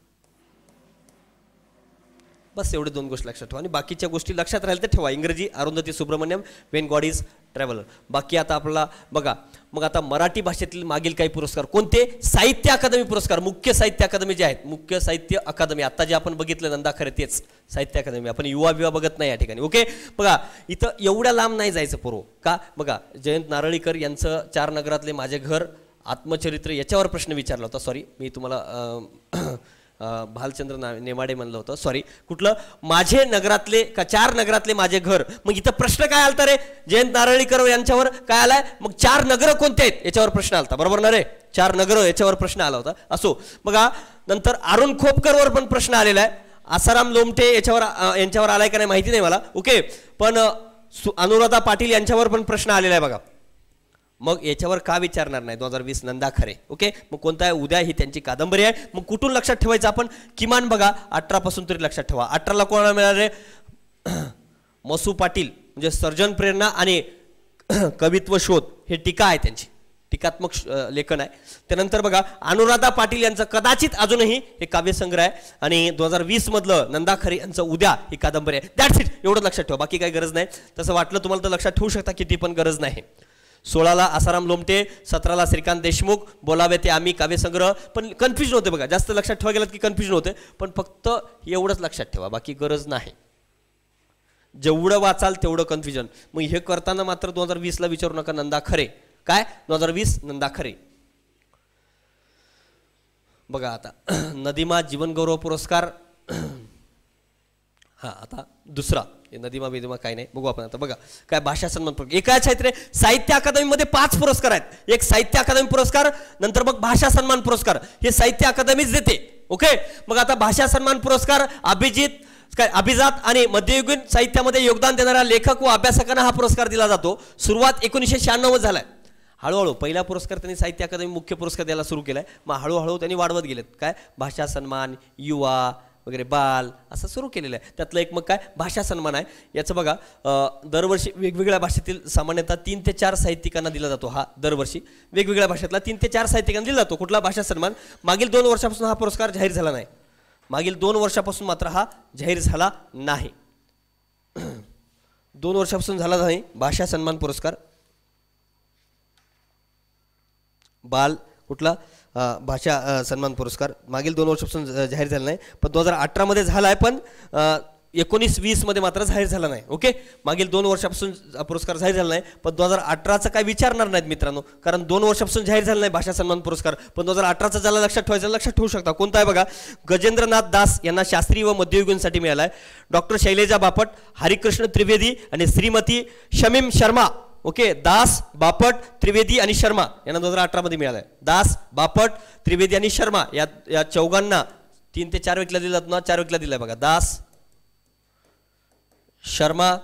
बस एवढे दोन गोष्टी लक्षात ठेवा आणि बाकीच्या गोष्टी लक्षात राहील तर ठेवा. इंग्रजी Arundhati Subramaniam, when God is traveller. बाकी आता आपल्याला बघा मग आता मराठी भाषेतील मागील काही पुरस्कार कोणते? साहित्य अकादमी पुरस्कार. मुख्य साहित्य अकादमी जे आहेत, मुख्य साहित्य अकादमी आता जे आपण बघितलं नंदा खरे तेच साहित्य अकादमी. आपण युवा विवा बघत नाही या ठिकाणी. ओके, बघा इथं एवढ्या लांब नाही जायचं पूर्व का. बघा जयंत नारळीकर यांचं 4 नगरातले माझे घर आत्मचरित्र याच्यावर प्रश्न विचारला होता. सॉरी मी तुम्हाला भालचंद्र नेमाडे म्हणलं होतं. सॉरी, कुठलं? माझे नगरातले का 4 नगरातले माझे घर. मग इथं प्रश्न काय आलता रे? जयंत नारळीकर यांच्यावर काय आलाय? मग 4 नगर कोणते आहेत याच्यावर प्रश्न आलता. बरोबर ना रे? 4 नगर याच्यावर प्रश्न आला होता. असो, बघा नंतर अरुण खोपकरवर पण प्रश्न आलेला आहे. आसाराम लोमटे यांच्यावर आलाय का नाही माहिती नाही मला. ओके, पण अनुराधा पाटील यांच्यावर पण प्रश्न आलेला आहे बघा. मग याच्यावर का विचारणार नाही? 2020 नंदा खरे. ओके, मग कोणता आहे? उद्या ही त्यांची कादंबरी आहे. मग कुठून लक्षात ठेवायचं आपण? किमान बघा 18 पासून तरी लक्षात ठेवा. 18ला कोणाला मिळाले? मसू पाटील म्हणजे सर्जन प्रेरणा आणि कवित्व शोध हे टीका आहे त्यांची, टीकात्मक लेखन आहे. त्यानंतर बघा अनुराधा पाटील यांचं कदाचित अजूनही हे काव्यसंग्रह आहे. आणि 2020 मधलं नंदा खरे यांचं उद्या ही कादंबरी आहे. That's it. एवढं लक्षात ठेवा, बाकी काही गरज नाही. तसं वाटलं तुम्हाला तर लक्षात ठेवू शकता, किती पण गरज नाही. 16ला आसाराम लोमटे, 17ला श्रीकांत देशमुख, बोलावे ते आम्ही काव्यसंग्रह. पण कन्फ्युजन होते बघा, जास्त लक्षात ठेवा गेलात की कन्फ्युजन होते. पण फक्त एवढंच लक्षात ठेवा, बाकी गरज नाही. जेवढं वाचाल तेवढं कन्फ्युजन. मग हे करताना मात्र 2020ला विचारू नका नंदा खरे. काय 2020 नंदा खरे. बघा आता नदीमा जीवनगौरव पुरस्कार. हा आता दुसरा नदीमा बिदीमा काय नाही बघू आपण. आता बघा काय भाषा सन्मान पुरस्कार. एकाच आहेत रे साहित्य अकादमीमध्ये 5 पुरस्कार आहेत. एक साहित्य अकादमी पुरस्कार, नंतर मग भाषा सन्मान पुरस्कार, हे साहित्य अकादमीच देते. ओके, मग आता भाषा सन्मान पुरस्कार अभिजात आणि मध्ययुगीन साहित्यामध्ये योगदान देणाऱ्या लेखक व अभ्यासकांना हा पुरस्कार दिला जातो. सुरुवात 1996 झालाय. हळूहळू पहिला पुरस्कार त्यांनी साहित्य अकादमी मुख्य पुरस्कार द्यायला सुरू केलाय. मग हळूहळू त्यांनी वाढवत गेलेत. काय भाषा सन्मान, युवा वगैरे, बाल असं सुरू केलेलं आहे. त्यातलं एक मग काय भाषा सन्मान आहे. याचं बघा दरवर्षी वेगवेगळ्या भाषेतील सामान्यतः 3 ते 4 साहित्यिकांना दिला जातो. हा दरवर्षी वेगवेगळ्या भाषेतला 3 ते 4 साहित्यिकांना दिला जातो. कुठला? भाषा सन्मान. मागील 2 वर्षापासून हा पुरस्कार जाहीर झाला नाही. मागील 2 वर्षापासून मात्र हा जाहीर झाला नाही. 2 वर्षापासून झाला नाही भाषा सन्मान पुरस्कार. बाल कुठला? भाषा सन्मान पुरस्कार मागील 2 वर्षापासून जाहीर झाला नाही. पण 2018 मध्ये झाला आहे. पण 19-20 मध्ये मात्र जाहीर झाला नाही. ओके, मागील 2 वर्षापासून पुरस्कार जाहीर झाला नाही, पण 2018चा काय विचारणार नाहीत मित्रांनो, कारण 2 वर्षापासून जाहीर झाला नाही भाषा सन्मान पुरस्कार. पण 2018चा ज्याला लक्षात ठेवायचा लक्षात ठेवू शकता. कोणता आहे बघा, गजेंद्रनाथ दास यांना शास्त्रीय व मध्ययुगीनसाठी मिळालाय. डॉक्टर शैलेजा बापट, हरिकृष्ण त्रिवेदी आणि श्रीमती शमीम शर्मा. ओके, दास, बापट, त्रिवेदी आणि शर्मा यांना 2018 मध्ये मिळालाय. दास, बापट, त्रिवेदी आणि शर्मा या चौघांना 3 ते 4 व्यक्तीला दिला ना, 4 व्यक्तीला दिलाय बघा. दास, शर्मा,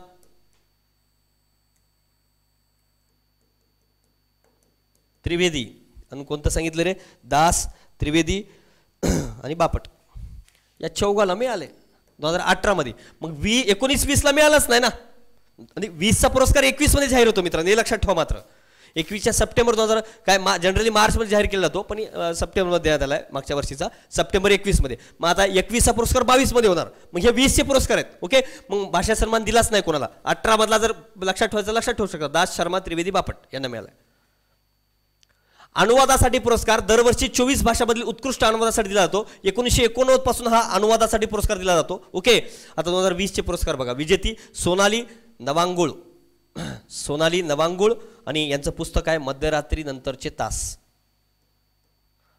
त्रिवेदी आणि कोणतं सांगितलं रे, दास, त्रिवेदी आणि बापट या चौघाला मिळाले 2018 मध्ये. मग 19-20 ला मिळालाच नाही ना, आणि 20चा पुरस्कार 21 मध्ये जाहीर होतो मित्रांनो, हे लक्षात ठेवा. मात्र 21च्या सप्टेंबर 2000 काय जनरली मार्च मध्ये जाहीर केला जातो, पण सप्टेंबर मध्ये देण्यात आलाय मागच्या वर्षीचा, सप्टेंबर 21 मध्ये. मग आता 21चा पुरस्कार 22 मध्ये होणार. मग हे 20चे पुरस्कार आहेत. ओके, मग भाषा सन्मान दिलाच नाही कोणाला. 18 मधला जर लक्षात ठेवायचं लक्षात ठेवू शकता, दास, शर्मा, त्रिवेदी, बापट यांना मिळालाय. अनुवादासाठी पुरस्कार दरवर्षी 24 भाषांमधील उत्कृष्ट अनुवादासाठी दिला जातो. 1989 पासून हा अनुवादासाठी पुरस्कार दिला जातो. ओके, आता 2020चे पुरस्कार बघा. विजेती सोनाली नवांगुळ, सोनाली नवांगुळ आणि यांचं पुस्तक आहे मध्यरात्री नंतरचे तास.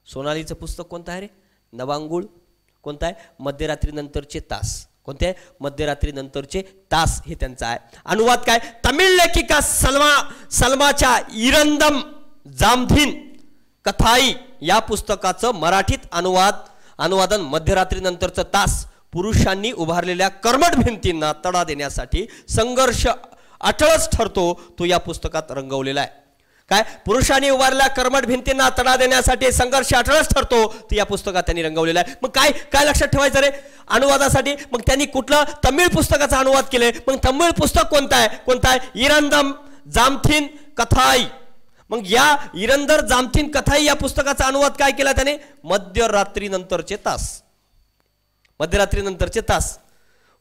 सोनालीचं पुस्तक कोणतं आहे रे, नवांगुळ. कोणतं आहे, मध्यरात्री नंतरचे तास. कोणते आहे, मध्यरात्री नंतरचे तास हे त्यांचं आहे. अनुवाद काय, तमिळ लेखिका सलमाच्या इरंदम जामथीन कथाई या पुस्तकाचं मराठीत अनुवादन मध्यरात्री नंतरचं तास. पुरुषांनी उभारलेल्या कर्मठ भिंतींना तडा देण्यासाठी संघर्ष अटळच ठरतो, तो या पुस्तकात रंगवलेला आहे. काय, पुरुषांनी उभारलेल्या कर्मठ भिंतींना तडा देण्यासाठी संघर्ष अटळच ठरतो, तो या पुस्तकात त्यांनी रंगवलेला आहे. मग काय लक्षात ठेवायचं रे अनुवादासाठी, मग त्यांनी कुठलं तमिळ पुस्तकाचा अनुवाद केले. मग तमिळ पुस्तक कोणतं आहे, इरंदम जामथीन कथाई. मग या इरंदर जामथीन कथाई या पुस्तकाचा अनुवाद काय केला त्याने, मध्यरात्री नंतरचे तास. मध्यरात्री नंतरचे तास.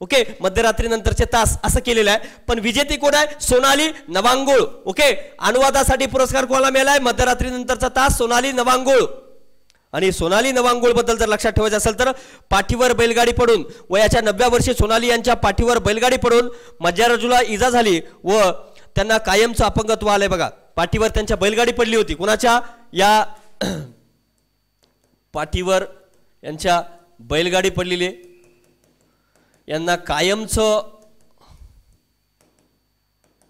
ओके, मध्यरात्री नंतरचे तास असं केलेलं आहे. पण विजेती कोण आहे, सोनाली नवांगुळ. ओके, अनुवादासाठी पुरस्कार कोणाला मिळालाय, मध्यरात्री नंतरचा तास, सोनाली नवांगुळ. आणि सोनाली नवांगुळ बद्दल जर लक्षात ठेवायचं असेल तर, पाठीवर बैलगाडी पडून वयाच्या 90व्या वर्षी सोनाली यांच्या पाठीवर बैलगाडी पडून मज्जारज्जूला इजा झाली व त्यांना कायमचं अपंगत्व आलंय बघा. पाठीवर त्यांच्या बैलगाडी पडली होती. कुणाच्या, या पाठीवर यांच्या बैलगाडी पडलेली, यांना कायमचं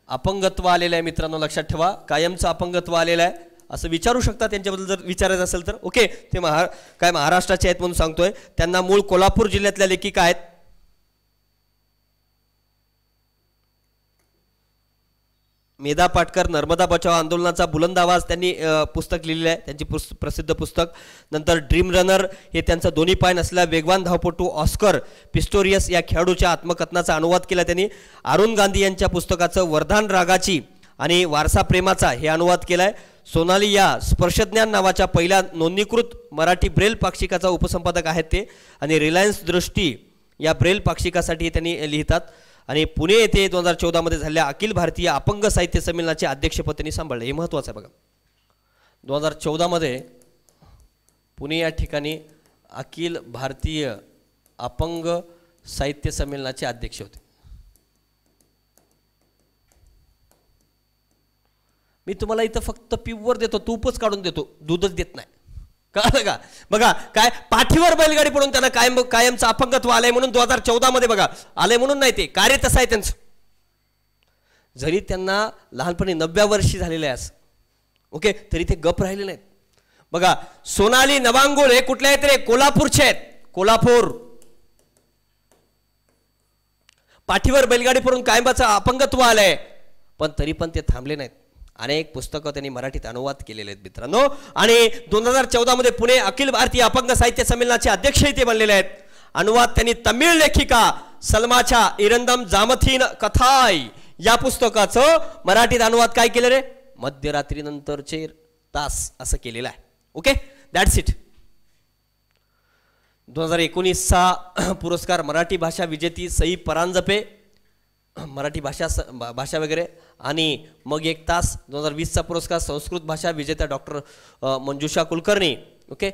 अपंगत्व आलेलं आहे मित्रांनो, लक्षात ठेवा. कायमचं अपंगत्व आलेलं आहे असं विचारू शकता त्यांच्याबद्दल जर विचारायचं असेल तर. ओके, ते काय महाराष्ट्राचे आहेत म्हणून सांगतोय. त्यांना मूळ कोल्हापूर जिल्ह्यातल्या लेखिका आहेत. मेधा पाटकर, नर्मदा बचाव आंदोलनाचा बुलंद आवाज त्यांनी पुस्तक लिहिलेलं आहे, त्यांची प्रसिद्ध पुस्तक. नंतर ड्रीम रनर हे त्यांचा दोन्ही पाय नसलेला वेगवान धावपटू ऑस्कर पिस्टोरियस या खेळाडूच्या आत्मकथनाचा अनुवाद केला त्यांनी. अरुण गांधी यांच्या पुस्तकाचं वरदान रागाची आणि वारसा प्रेमाचा हे अनुवाद केलाय. सोनाली या स्पर्शज्ञान नावाच्या पहिल्या नोंदणीकृत मराठी ब्रेल पाक्षिकाचा उपसंपादक आहेत ते. आणि रिलायन्स दृष्टी या ब्रेल पाक्षिकासाठी त्यांनी लिहितात. आणि पुणे येथे 2014 मध्ये झालेल्या अखिल भारतीय अपंग साहित्य संमेलनाचे अध्यक्षपद त्यांनी सांभाळले. हे महत्त्वाचं आहे बघा. 2014 मध्ये पुणे या ठिकाणी अखिल भारतीय अपंग साहित्य संमेलनाचे अध्यक्ष होते. मी तुम्हाला इथं फक्त प्युअर देतो, तूपच काढून देतो, दूधच देत नाही. कळलं का? बघा काय, पाठीवर बैलगाडी पडून त्यांना कायमचं अपंगत्व आलंय म्हणून 2014 मध्ये बघा आलंय म्हणून नाही, ते कार्य तसं आहे त्यांचं. जरी त्यांना लहानपणी 90व्या वर्षी झालेलं आहे असं, ओके, तरी ते गप राहिले नाहीत. बघा सोनाली नवांगुळ हे कुठले आहेत रे, कोल्हापूरचे आहेत. कोल्हापूर. पाठीवर बैलगाडी पडून कायमचं अपंगत्व आलंय, पण तरी पण ते थांबले नाहीत. अनेक पुस्तकं त्यांनी मराठीत अनुवाद केलेले आहेत मित्रांनो. आणि 2014 मध्ये पुणे अखिल भारतीय अपंग साहित्य संमेलनाचे अध्यक्षही ते बनलेले आहेत. अनुवाद त्यांनी तमिळ लेखिका सलमाच्या इरंदम जामथीन कथाई या पुस्तकाचं मराठीत अनुवाद काय केलं रे, मध्यरात्री नंतरचे तास असं केलेलं आहे. Okay, that's it. 2019चा पुरस्कार मराठी भाषा विजेती सई परांजपे, मराठी भाषा वगैरे. आणि मग एक तास 2020चा पुरस्कार संस्कृत भाषा विजेत्या डॉक्टर मंजुषा कुलकर्णी. ओके,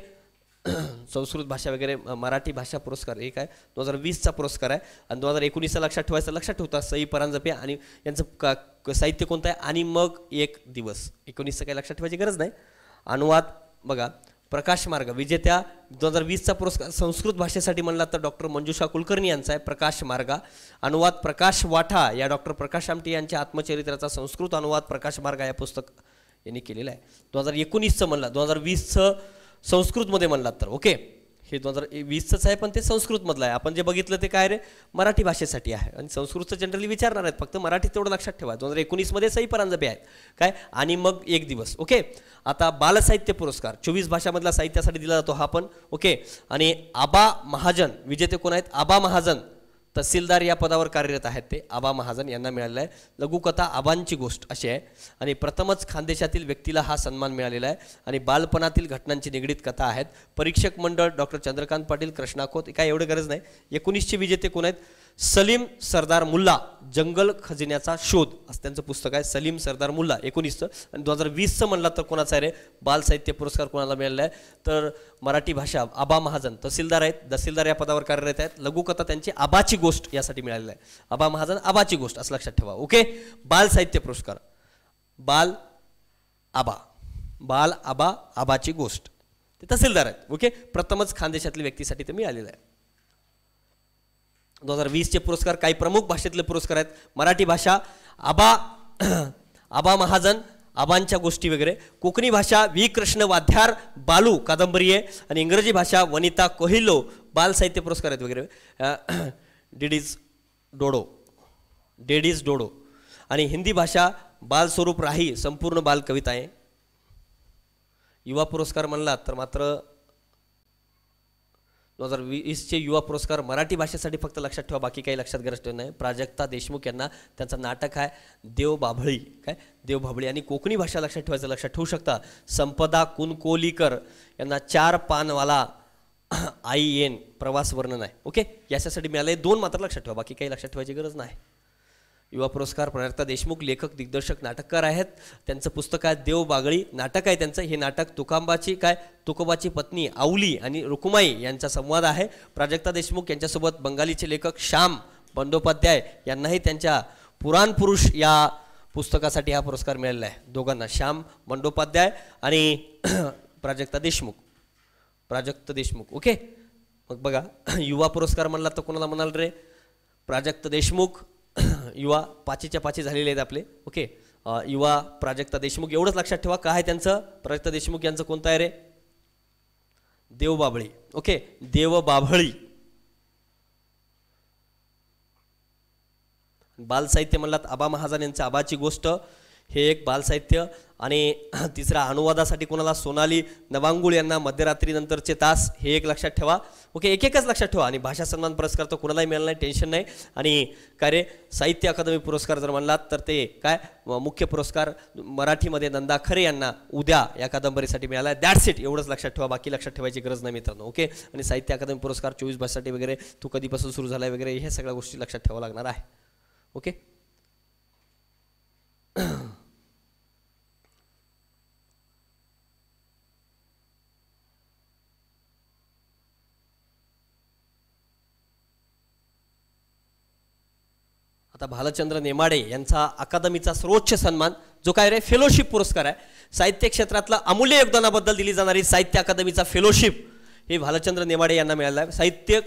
संस्कृत भाषा वगैरे मराठी भाषा पुरस्कार हे काय 2020चा पुरस्कार आहे आणि 2019चा लक्षात ठेवायचं, लक्षात ठेवता सई परांजपे आणि यांचं साहित्य कोणतं आहे आणि मग एक दिवस. 19चं काही लक्षात ठेवायची गरज नाही. अनुवाद बघा प्रकाश मार्ग विजेत्या 2020चा पुरस्कार संस्कृत भाषेसाठी म्हणला तर डॉक्टर मंजुषा कुलकर्णी यांचा आहे प्रकाश मार्गा. अनुवाद प्रकाश वाठा या डॉक्टर प्रकाश आमटे यांच्या आत्मचरित्राचा संस्कृत अनुवाद प्रकाश मार्गा या पुस्तक यांनी केलेलं आहे. 2019चं म्हणला 2020चं संस्कृतमध्ये म्हणलात तर ओके हे 2020चंच आहे पण ते संस्कृतमधलं आहे. आपण जे बघितलं ते काय रे मराठी भाषेसाठी आहे आणि संस्कृतचं जनरली विचारणार आहेत, फक्त मराठी तेवढं लक्षात ठेवा. 2019मध्ये सई परांजपे आहेत काय आणि मग एक दिवस ओके. आता बालसाहित्य पुरस्कार 24 भाषामधला साहित्यासाठी दिला जातो हा पण ओके. आणि आबा महाजन विजेते कोण आहेत? आबा महाजन तहसीलदार या पदावर कार्यरत आहेत ते आबा महाजन यांना मिळालेला आहे. लघुकथा आबांची गोष्ट अशी आहे आणि प्रथमच खानदेशातील व्यक्तीला हा सन्मान मिळालेला आहे आणि बालपणातील घटनांची निगडीत कथा आहेत. परीक्षक मंडळ डॉक्टर चंद्रकांत पाटील कृष्णाखोत काय एवढं गरज नाही. 19चे विजेते कोण आहेत? सलीम सरदार मुल्ला जंगल खजिन्याचा शोध असं त्यांचं पुस्तक आहे. सलीम सरदार मुल्ला 19चं. आणि 2020चं म्हणलं तर कोणाचा आहे रे बाल साहित्य पुरस्कार कोणाला मिळालेला आहे तर मराठी भाषा आबा महाजन तहसीलदार आहेत, तहसीलदार या पदावर कार्यरत आहेत. लघुकथा त्यांची आबाची गोष्ट यासाठी मिळालेला आहे. आबा महाजन आबाची गोष्ट असं लक्षात ठेवा ओके. बाल साहित्य पुरस्कार बाल आबा आबाची गोष्ट ते तहसीलदार आहेत ओके. प्रथमच खानदेशातल्या व्यक्तीसाठी ते मिळालेलं आहे. 2020चे पुरस्कार काही प्रमुख भाषेतले पुरस्कार आहेत. मराठी भाषा आबा महाजन आबांच्या गोष्टी वगैरे. कोकणी भाषा व्ही कृष्ण वाद्यार बालू कादंबरी आहे आणि इंग्रजी भाषा वनिता कोहिलो बाल साहित्य पुरस्कार आहेत वगैरे. डेडीज डोडो आणि हिंदी भाषा बाल स्वरूप राही संपूर्ण बाल कविता आहे. युवा पुरस्कार म्हणलात तर मात्र 2020चे युवा पुरस्कार मराठी भाषेसाठी फक्त लक्षात ठेवा, बाकी काही लक्षात गरज ठेवत नाही. प्राजक्ता देशमुख यांना त्यांचं नाटक आहे देव बाभळी आणि कोकणी भाषा लक्षात ठेवायचं लक्षात ठेवू शकता. संपदा कुनकोलीकर यांना 4 पानवाला आई येन प्रवास वर्णन आहे ओके. याच्यासाठी मिळाले 2 मात्र लक्षात ठेवा, बाकी काही लक्षात ठेवायची गरज नाही. युवा पुरस्कार प्राजक्ता देशमुख लेखक दिग्दर्शक नाटककार आहेत. त्यांचं पुस्तक आहे देव बागळी नाटक आहे त्यांचं. हे नाटक तुकोबाची पत्नी आऊली आणि रुकुमाई यांचा संवाद आहे. प्राजक्ता देशमुख यांच्यासोबत बंगालीचे लेखक श्याम बंडोपाध्याय यांनाही त्यांच्या पुराण पुरुष या पुस्तकासाठी हा पुरस्कार मिळालेला आहे. दोघांना श्याम बंडोपाध्याय आणि प्राजक्ता देशमुख ओके. मग बघा युवा पुरस्कार म्हणला तर कोणाला म्हणाल रे प्राजक्ता देशमुख. युवा 5च्या 5 झालेले आहेत आपले ओके. युवा प्राजक्ता देशमुख एवढंच लक्षात ठेवा. काय आहे त्यांचं? प्राजक्ता देशमुख यांचं कोणतं आहे रे? देवबाभळी ओके. देवबाभळी. बाल साहित्य म्हणलात आबा महाजन यांचं आबाची गोष्ट हे एक बाल साहित्य. आणि तिसरा अनुवादासाठी कोणाला? सोनाली नवांगुळ यांना मध्यरात्रीनंतरचे तास हे एक लक्षात ठेवा ओके. एकच लक्षात ठेवा. आणि भाषा सन्मान पुरस्कार तर कोणालाही मिळाला नाही, टेन्शन नाही. आणि काय रे साहित्य अकादमी पुरस्कार जर म्हणलात तर ते काय मुख्य पुरस्कार मराठीमध्ये नंदा खरे यांना उद्या या कादंबरीसाठी मिळाला आहे. That's it. एवढंच लक्षात ठेवा, बाकी लक्षात ठेवायची गरज नाही मित्रांनो ओके. आणि साहित्य अकादमी पुरस्कार 24 भाषेसाठी वगैरे तो कधीपासून सुरू झाला आहे वगैरे हे सगळ्या गोष्टी लक्षात ठेवावं लागणार आहे ओके. आता भालचंद्र नेमाडे यांचा अकादमीचा सर्वोच्च सन्मान जो काय रे फेलोशिप पुरस्कार आहे. साहित्य क्षेत्रातला अमूल्य योगदानाबद्दल दिली जाणारी साहित्य अकादमीचा फेलोशिप हे भालचंद्र नेमाडे यांना मिळाला आहे. साहित्य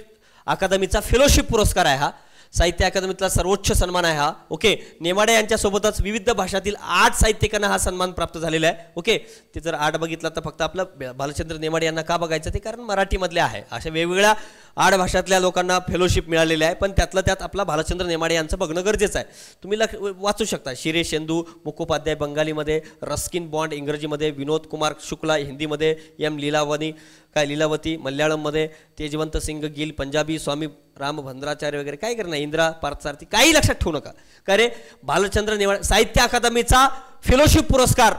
अकादमीचा फेलोशिप पुरस्कार आहे हा. साहित्य अकादमीतला सर्वोच्च सन्मान आहे हा ओके. नेमाडे यांच्यासोबतच विविध भाषातील 8 साहित्यिकांना हा सन्मान प्राप्त झालेला आहे ओके. ते जर 8 बघितला तर फक्त आपलं भालचंद्र नेमाडे यांना का बघायचं ते कारण मराठीमधले आहे. अशा वेगवेगळ्या 8 भाषातल्या लोकांना फेलोशिप मिळालेले आहे पण त्यातलं त्यात आपला भालचंद्र नेमाडे यांचं बघणं गरजेचं आहे. तुम्ही वाचू शकता. शिरे शेंदू मुखोपाध्याय बंगालीमध्ये, रस्किन बॉन्ड इंग्रजीमध्ये, विनोद कुमार शुक्ला हिंदीमध्ये, एम लीलावती मल्याळममध्ये, तेजवंत सिंग गिल पंजाबी, स्वामी राम भंद्राचार्य वगैरे काय करणार, इंदिरा पार्थसारथी काही लक्षात ठेवू नका. काय रे भालचंद्र नेमाडे साहित्य अकादमीचा फेलोशिप पुरस्कार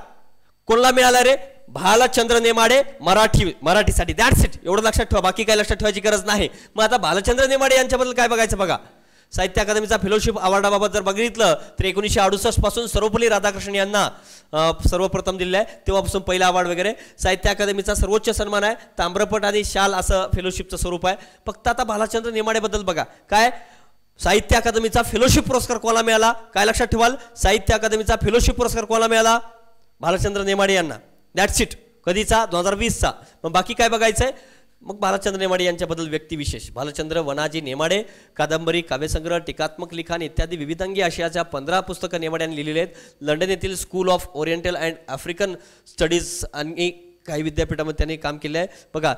कोणाला मिळाला रे? भालचंद्र नेमाडे मराठीसाठी. That's it. एवढं लक्षात ठेवा, बाकी काय लक्षात ठेवायची गरज नाही. मग आता भालचंद्र नेमाडे यांच्याबद्दल काय बघायचं बघा. साहित्य अकादमीचा फेलोशिप अवॉर्डाबाबत जर बघितलं तर 1968 पासून सर्वपल्ली राधाकृष्णन यांना सर्वप्रथम दिलेलं आहे, तेव्हापासून पहिला अवॉर्ड वगैरे. साहित्य अकादमीचा सर्वोच्च सन्मान आहे, ताम्रपट आणि शाल असं फेलोशिपचं स्वरूप आहे. फक्त आता भालचंद्र नेमाडेबद्दल बघा, काय साहित्य अकादमीचा फेलोशिप पुरस्कार कोणाला मिळाला, काय लक्षात ठेवाल, साहित्य अकादमीचा फेलोशिप पुरस्कार कोणाला मिळाला, भालचंद्र नेमाडे यांना. That's it. कधीचा, 2020चा. मग बाकी काय बघायचंय, मग भालचंद्र नेमाडे यांच्याबद्दल व्यक्तिविशेष. भालचंद्र वनाजी नेमाडे कादंबरी, काव्यसंग्रह, टीकात्मक लिखाण इत्यादी विविधांगी आशयाच्या 15 पुस्तकं नेमाडे यांनी लिहिलेली आहेत. लंडन येथील school of oriental and African studies आणि काही विद्यापीठामध्ये त्यांनी काम केलं आहे. बघा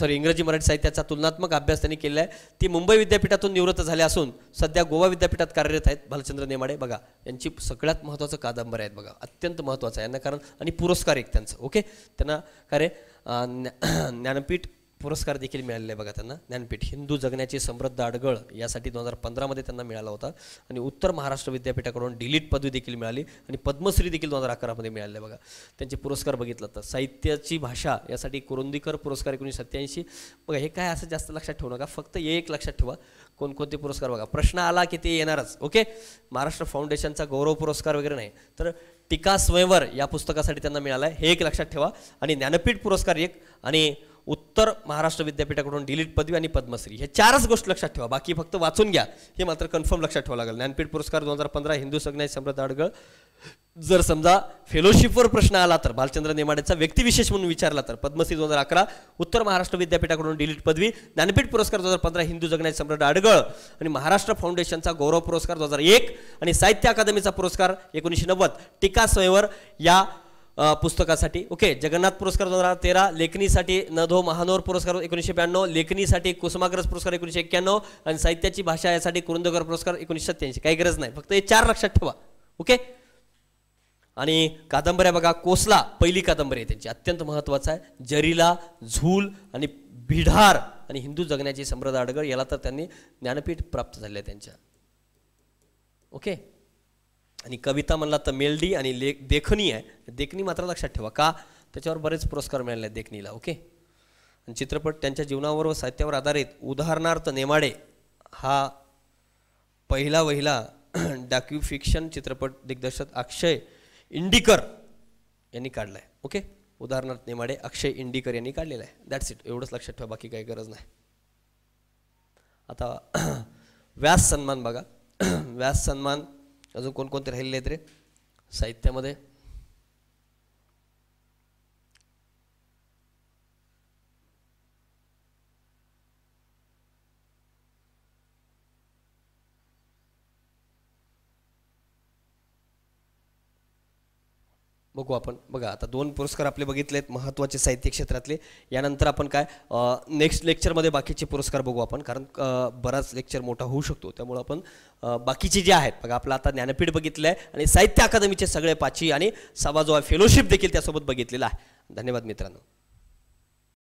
इंग्रजी मराठी साहित्याचा तुलनात्मक अभ्यास त्यांनी केला आहे. ती मुंबई विद्यापीठातून निवृत्त झाले असून सध्या गोवा विद्यापीठात कार्यरत आहेत भालचंद्र नेमाडे. बघा यांची सगळ्यात महत्त्वाचं कादंबरी आहेत बघा, अत्यंत महत्त्वाचं आहे यांना, कारण आणि पुरस्कार एक त्यांचं. ओके, त्यांना काय ज्ञानपीठ पुरस्कार देखील मिळालेला आहे बघा त्यांना. ज्ञानपीठ हिंदू जगण्याची समृद्ध अडगळ यासाठी 2015 त्यांना मिळाला होता. आणि उत्तर महाराष्ट्र विद्यापीठाकडून डिलीट पदवी देखील मिळाली आणि पद्मश्री देखील 2011 मिळाले बघा. त्यांचे पुरस्कार बघितलं तर साहित्याची भाषा यासाठी कुरुंदीकर पुरस्कार 1987. बघा हे काय असं जास्त लक्षात ठेवू नका, फक्त एक लक्षात ठेवा कोणकोणते पुरस्कार बघा, प्रश्न आला की ते येणारच. ओके, महाराष्ट्र फाउंडेशनचा गौरव पुरस्कार वगैरे नाही, तर टीका स्वयंवर या पुस्तकासाठी त्यांना मिळाला आहे, हे एक लक्षात ठेवा. आणि ज्ञानपीठ पुरस्कार एक, आणि उत्तर महाराष्ट्र विद्यापीठाकडून डिलीट पदवी आणि पद्मश्री, हे 4च गोष्टी लक्षात ठेवा. बाकी फक्त वाचून घ्या, हे मात्र कन्फर्म लक्षात ठेवावं लागेल. ज्ञानपीठ पुरस्कार 2015 हिंदू जगण्याची समृद्ध अडगळ. जर समजा फेलोशिपवर प्रश्न आला तर भालचंद्र नेमाडेचा व्यक्तिविशेष म्हणून विचारला तर पद्मश्री 2011, उत्तर महाराष्ट्र विद्यापीठाकडून डिलीट पदवी, ज्ञानपीठ पुरस्कार 2015 हिंदू जगण्याची समृद्ध अडगळ, आणि महाराष्ट्र फाउंडेशनचा गौरव पुरस्कार 2001, आणि साहित्य अकादमीचा पुरस्कार 1990 टीका स्वयंवर या पुस्तकासाठी. ओके, जगन्नाथ पुरस्कार 2013, लेखणीसाठी नधो महानोर पुरस्कार 1992, लेखणीसाठी कुसुमाग्रज पुरस्कार 1991, आणि साहित्याची भाषा यासाठी कुरुंदकर पुरस्कार 1987. काही गरज नाही, फक्त हे 4 लक्षात ठेवा. ओके, आणि कादंबऱ्या बघा, कोसला पहिली कादंबरी आहे त्यांची, अत्यंत महत्त्वाचं आहे. जरीला, झूल आणि भिडार आणि हिंदू जगण्याची समृद्ध अडगळ याला तर त्यांनी ज्ञानपीठ प्राप्त झाले आहे त्यांच्या. ओके, आणि कविता म्हणला तर मेलडी आणि देखणी आहे. देखणी मात्र लक्षात ठेवा, का त्याच्यावर बरेच पुरस्कार मिळाले आहेत देखणीला. ओके, आणि चित्रपट त्यांच्या जीवनावर व साहित्यावर आधारित, उदाहरणार्थ नेमाडे हा पहिला डॉक्युफिक्शन चित्रपट दिग्दर्शक अक्षय इंडिकर यांनी काढला आहे. ओके, उदाहरणार्थ नेमाडे अक्षय इंडिकर यांनी काढलेला आहे. That's it. एवढंच लक्षात ठेवा, बाकी काही गरज नाही. आता व्यास सन्मान बघा. व्यास सन्मान अजून कोणकोणते राहिलेले आहेत रे साहित्यामध्ये, बघू आपण. बघा आता 2 पुरस्कार आपले बघितले आहेत महत्त्वाचे साहित्य क्षेत्रातले. यानंतर आपण काय नेक्स्ट लेक्चरमध्ये बाकीचे पुरस्कार बघू आपण, कारण बराच लेक्चर मोठा होऊ शकतो, त्यामुळे आपण बाकीचे जे आहेत बघा, आपलं आता ज्ञानपीठ बघितलं आहे आणि साहित्य अकादमीचे सगळे 5 आणि 6 जो फेलोशिप देखील त्यासोबत बघितलेला आहे. धन्यवाद मित्रांनो.